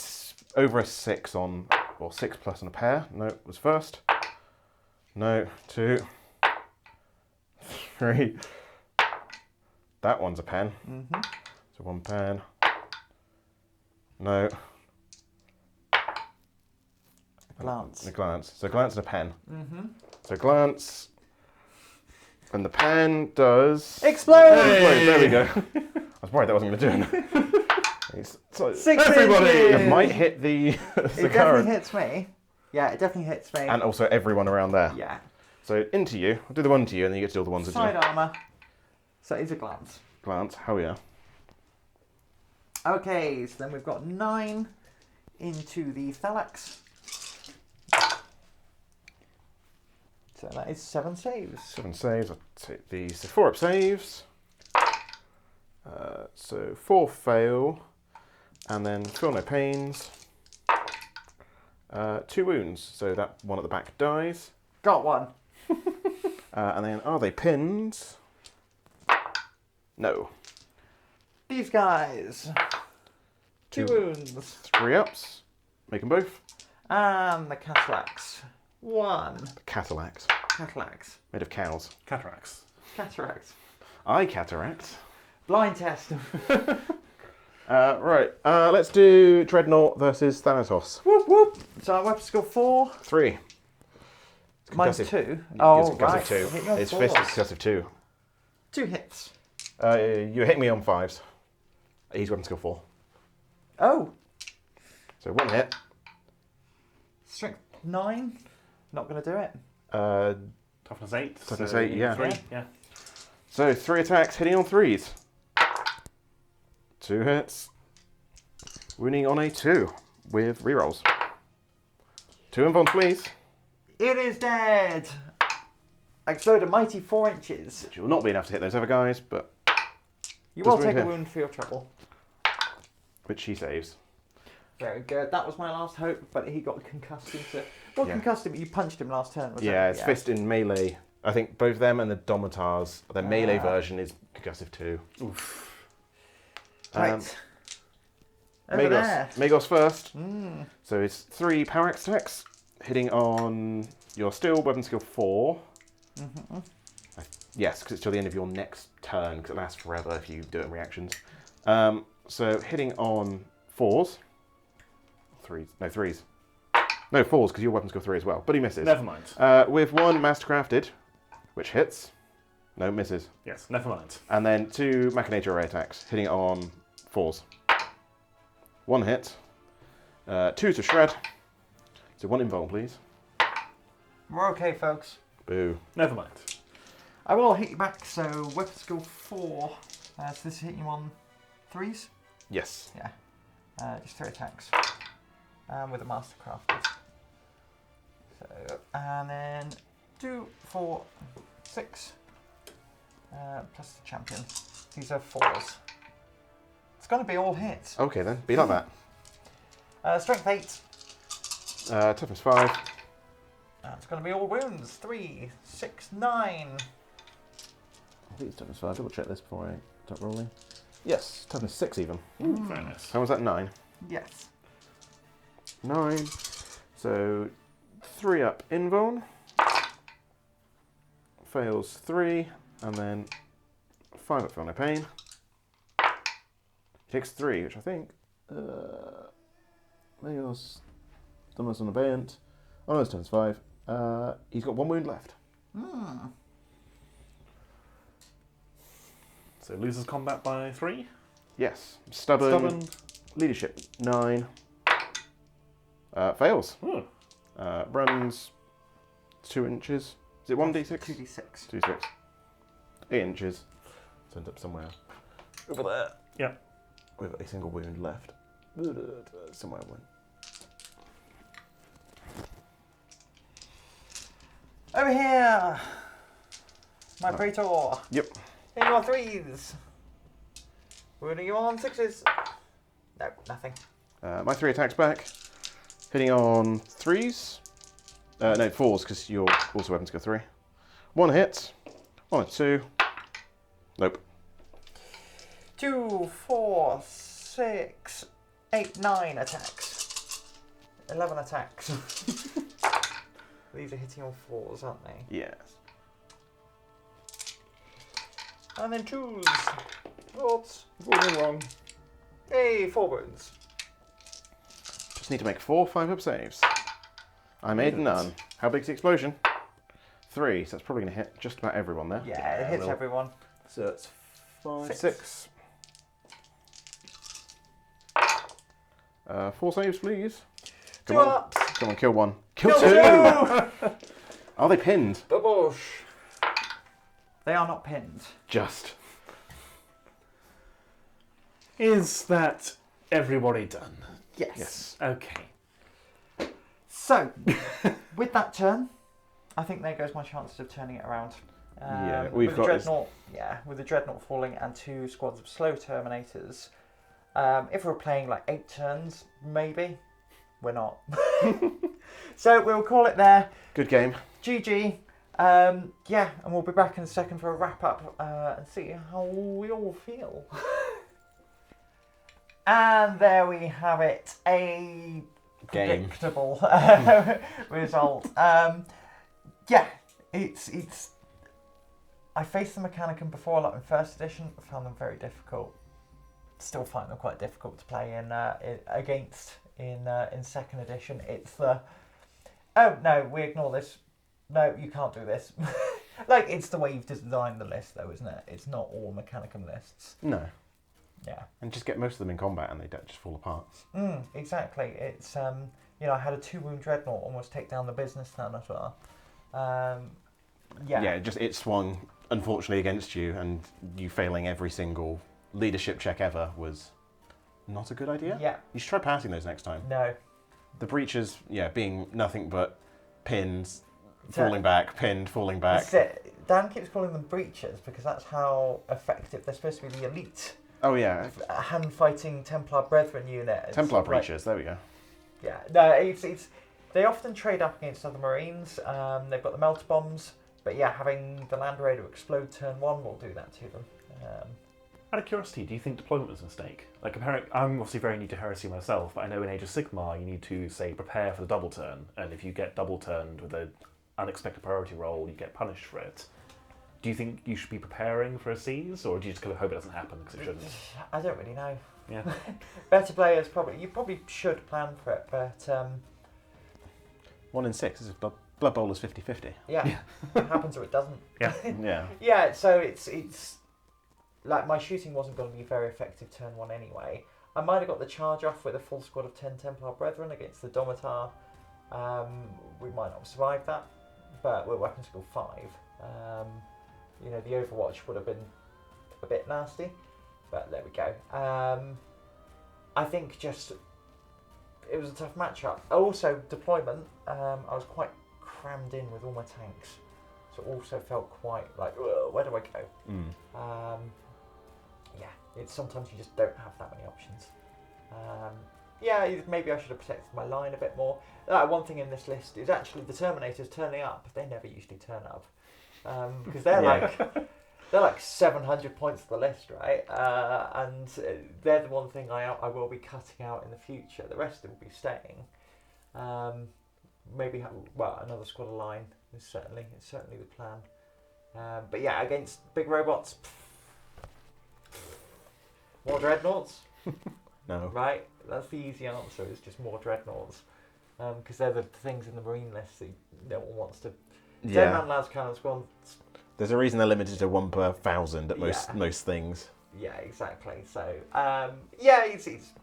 over a 6 on, or 6 plus on a pair. No, it was first. No, 2, 3. That one's a pen. So 1 pen. No. Glance. A glance. So glance and a pen. So glance. And the pen does... Explode! Explode, there we go. I was worried that wasn't going to do it. So 6 everybody! inches! It might hit the It definitely Sakaran. hits me. Yeah, it definitely hits me. And also everyone around there. Yeah. So into you. I'll do the one to you and then you get to do all the ones with Side you. armour. So it's a glance. Glance. Hell yeah. Okay, so then we've got 9 into the Thalax. So that is 7 saves. 7 saves. I'll take these. So 4 up saves. So 4 fail. And then feel no pains. 2 wounds. So that one at the back dies. Got one. And then are they pinned? No. These guys. 2 wounds. 3 ups. Make them both. And the Cataracts. 1. Catallax. Cataracts. Made of cows. Cataracts. Cataracts. Eye cataract. Blind test. Right, let's do Dreadnought versus Thanatos. Whoop whoop. So our weapon skill 4. 3. Mine's Concussive. 2. It's Oh, concussive right. 2. Hit me on His 4s. fist is concussive 2. 2 hits. You're hitting me on 5s. He's weapon skill 4. Oh. So 1 hit. Strength 9. Not going to do it. Toughness 8. Toughness so 8, yeah. 3, yeah. So 3 attacks hitting on 3s. 2 hits. Wounding on a 2 with rerolls. 2 invulns, please. It is dead. I explode a mighty 4 inches. Which will not be enough to hit those other guys, but You Does will wound take a him. wound for your trouble. which he saves. Very good. That was my last hope, but he got concussed into... Well, Yeah. concussed him, you punched him last turn, was it? Yeah, it's fist in melee. I think both them and the Domitars, their melee version is concussive 2. Oof. Right. Over there. Magos first. Mm. So it's 3 power axe attacks, hitting on your steel weapon skill 4. Mm-hmm. Yes, because it's till the end of your next turn, because it lasts forever if you do it in reactions. So hitting on 4s. 3s. No, 3s. No, 4s, because your weapon skill 3 as well. But he misses. Never mind. With 1 Mastercrafted, which hits. No, misses. Yes, never mind. And then 2 Machinator Array attacks, hitting on 4s. 1 hit. 2 to shred. So 1 invuln, please. We're okay, folks. Boo. Never mind. I will hit you back, so weapon skill 4. So this is hitting you on 3s? Yes. Yeah. Just 3 attacks. With a Mastercrafted. So, and then 2, 4, 6. Plus the champion. These are 4s. It's going to be all hits. Okay then, be like that. Strength 8. Toughness 5. It's going to be all wounds. 3, 6, 9. I think it's toughness 5. Double check this before I start rolling. Yes, toughness 6 even. Ooh, very nice. How was that? 9. Yes. 9. So 3 up invuln. Fails 3. And then 5 up feel no pain. He takes 3, which I think... Magos, Dominus on Abeyant. Oh no, it's turns 5. He's got 1 wound left. Hmm. So loses combat by 3. Yes. Stubborn. Leadership 9. Fails. Ooh. Runs 2 inches. Is it 1d6? 2d6. 2d6. 8 inches. Turns up somewhere over there. Yeah. With a single wound left. Somewhere I went. Over here! My Praetor. Yep. Hitting you on 3s. Wounding you on 6s. No, nothing. My 3 attacks back. Hitting on 3s. No, 4s, because you're also weapon skill 3. 1 hit. 1 and 2. Nope. 2, 4, 6, 8, 9 attacks. 11 attacks. These are hitting on 4s, aren't they? Yes. And then 2s. Oops. Wrong. Hey, 4 wounds. Just need to make 4 5-up saves. I made none. How big's the explosion? 3, so that's probably going to hit just about everyone there. Yeah, it hits well. everyone. So it's 5, 6. 6. 4 saves, please. Come 2 on. ups. Come on, kill 1. Kill Kill 2! Are they pinned? The bush. They are not pinned. Just. Is that everybody done? Yes. Yes. Okay. So, with that turn, I think there goes my chances of turning it around. Yeah, we've with got the this- dreadnought. Yeah, with the dreadnought falling and 2 squads of slow terminators. If we're playing like 8 turns, maybe we're not. So we'll call it there. Good game. GG. Yeah, and we'll be back in a second for a wrap up and see how we all feel. And there we have it. A Game. predictable result. Yeah, it's. I faced the Mechanicum before, like in first edition. I found them very difficult. still find them quite difficult to play against in second edition. It's the, oh no, we ignore this. No, you can't do this. Like, it's the way you've designed the list, though, isn't it? It's not all Mechanicum lists. No. Yeah. And just get most of them in combat and they don't just fall apart. Exactly. It's I had a 2-wound dreadnought almost take down the business turn as well. Yeah, it swung unfortunately against you, and you failing every single leadership check ever was not a good idea. Yeah. You should try passing those next time. No. The breaches, being nothing but pins, falling back, pinned, falling back. That's it. Dan keeps calling them breaches because that's how effective they're supposed to be. The elite. Oh yeah. Hand-fighting Templar Brethren unit. It's Templar like, breaches. There we go. Yeah. No, it's they often trade up against other Marines. They've got the melter bombs, but yeah, having the Land Raider explode turn 1 will do that to them. Out of curiosity, do you think deployment was a mistake? Like, I'm obviously very new to Heresy myself, but I know in Age of Sigmar you need to, say, prepare for the double turn, and if you get double turned with an unexpected priority roll, you get punished for it. Do you think you should be preparing for a seize, or do you just kind of hope it doesn't happen because it shouldn't? I don't really know. Yeah. Better players you probably should plan for it, but 1 in 6 is Blood Bowl is 50-50. yeah, it happens or it doesn't. Yeah. Yeah. Yeah, so it's like my shooting wasn't going to be very effective turn 1 anyway. I might have got the charge off with a full squad of 10 Templar Brethren against the Domitar. We might not have survived that, but we're weapon skill 5. The Overwatch would have been a bit nasty, but there we go. I think just it was a tough matchup. Also, deployment, I was quite crammed in with all my tanks, so it also felt quite like, where do I go? It's sometimes you just don't have that many options. Maybe I should have protected my line a bit more. One thing in this list is actually the Terminators turning up. They never usually turn up because they're like 700 points to the list, right? And they're the one thing I will be cutting out in the future. The rest will be staying. Maybe another squad of line is certainly the plan. But yeah, against big robots, more dreadnoughts. No. Right, that's the easy answer. It's just more dreadnoughts, because they're the things in the Marine list that no one wants to. 10-man las cannon squad. There's a reason they're limited to 1 per 1,000 at most things. Yeah, exactly. So it's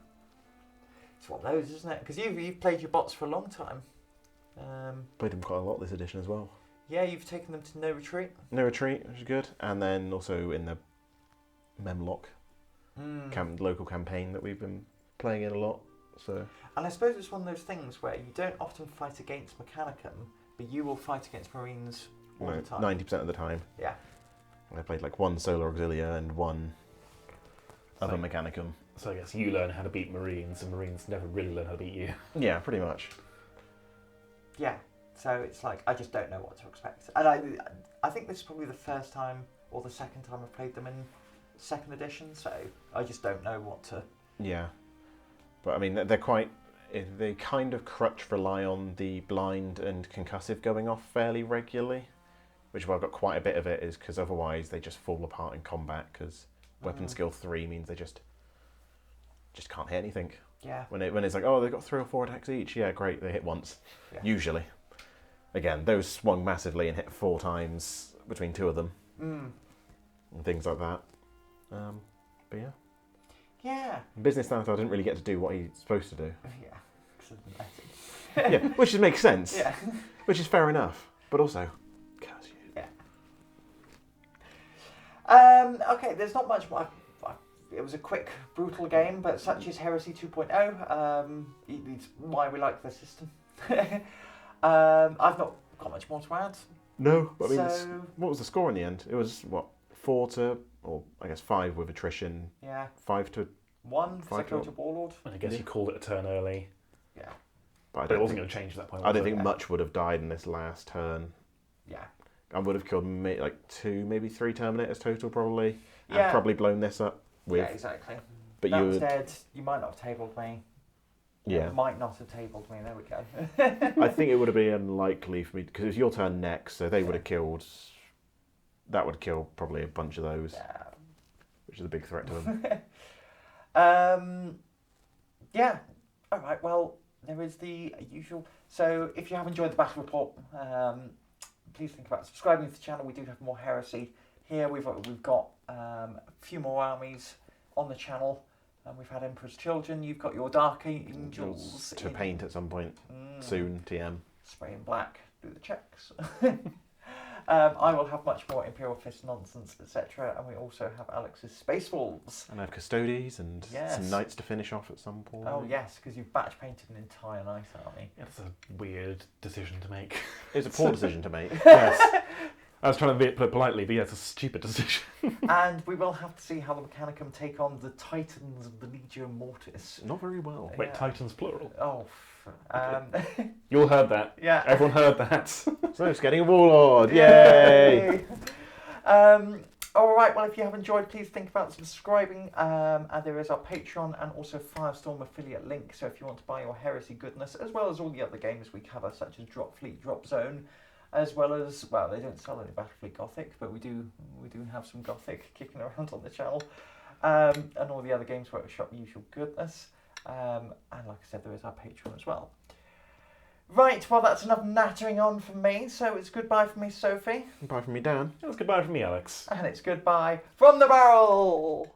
one of those, isn't it? Because you've played your bots for a long time. Played them quite a lot this edition as well. Yeah, you've taken them to No Retreat. No Retreat, which is good, and then also in the Memlock local campaign that we've been playing in a lot. So. And I suppose it's one of those things where you don't often fight against Mechanicum, but you will fight against Marines all the time. 90% of the time. Yeah. I played like 1 Solar Auxilia and 1 other Mechanicum. So I guess you learn how to beat Marines, and Marines never really learn how to beat you. Yeah, pretty much. Yeah, so it's like, I just don't know what to expect. And I think this is probably the first time or the second time I've played them in second edition, so I just don't know what to... Yeah. But I mean, they kind of crutch rely on the blind and concussive going off fairly regularly, which is why I've got quite a bit of it, is because otherwise they just fall apart in combat, because weapon skill 3 means they just can't hit anything. Yeah. When it's like, oh, they've got 3 or 4 attacks each, yeah, great, they hit once. Yeah. Usually. Again, those swung massively and hit 4 times between 2 of them. And things like that. But yeah. Yeah. Business Nathar didn't really get to do what he's supposed to do. Yeah. Yeah, which makes sense. Yeah. Which is fair enough. But also, curse you. Yeah. Okay, there's not much more. It was a quick, brutal game, but such is Heresy 2.0. It's why we like the system. I've not got much more to add. No, I mean, what was the score in the end? It was, 4 to, or I guess 5 with attrition. Yeah. 5 to 1, because I killed a Warlord. And I guess you called it a turn early. Yeah. But it wasn't going to change at that point. I don't think much would have died in this last turn. Yeah. I would have killed like 2, maybe 3 Terminators total, probably. Yeah. And probably blown this up with. Yeah, exactly. But that was dead. You might not have tabled me. Yeah. You might not have tabled me. There we go. I think it would have been unlikely for me, because it was your turn next, so they would have killed. That would kill probably a bunch of those. Yeah. Which is a big threat to them. Yeah. All right. Well, there is the usual. So if you have enjoyed the battle report, please think about subscribing to the channel. We do have more Heresy here. We've got a few more armies on the channel. We've had Emperor's Children. You've got your Dark Angels to paint at some point soon. TM. Spray in black. Do the checks. I will have much more Imperial Fist nonsense, etc. And we also have Alex's Space Wolves. And I have Custodies and some Knights to finish off at some point. Oh yes, because you've batch painted an entire Knight army. Yeah, that's a weird decision to make. It was a poor decision to make. Yes. I was trying to put it politely, but yeah, it's a stupid decision. And we will have to see how the Mechanicum take on the Titans of the Legio Mortis. Not very well. Wait, Titans plural? Oh. You all heard that. Yeah. Everyone heard that. So it's getting a Warlord. Yay! All right. Well, if you have enjoyed, please think about subscribing. And there is our Patreon and also Firestorm affiliate link. So if you want to buy your Heresy goodness, as well as all the other games we cover, such as Drop Fleet, Drop Zone, as well as, well, they don't sell any Battlefleet Gothic, but we do have some Gothic kicking around on the channel, and all the other Games Workshop usual goodness. And like I said, there is our Patreon as well. Right, well, that's enough nattering on from me, so it's goodbye from me, Sophie. Goodbye from me, Dan. It's goodbye from me, Alex. And it's goodbye from the barrel!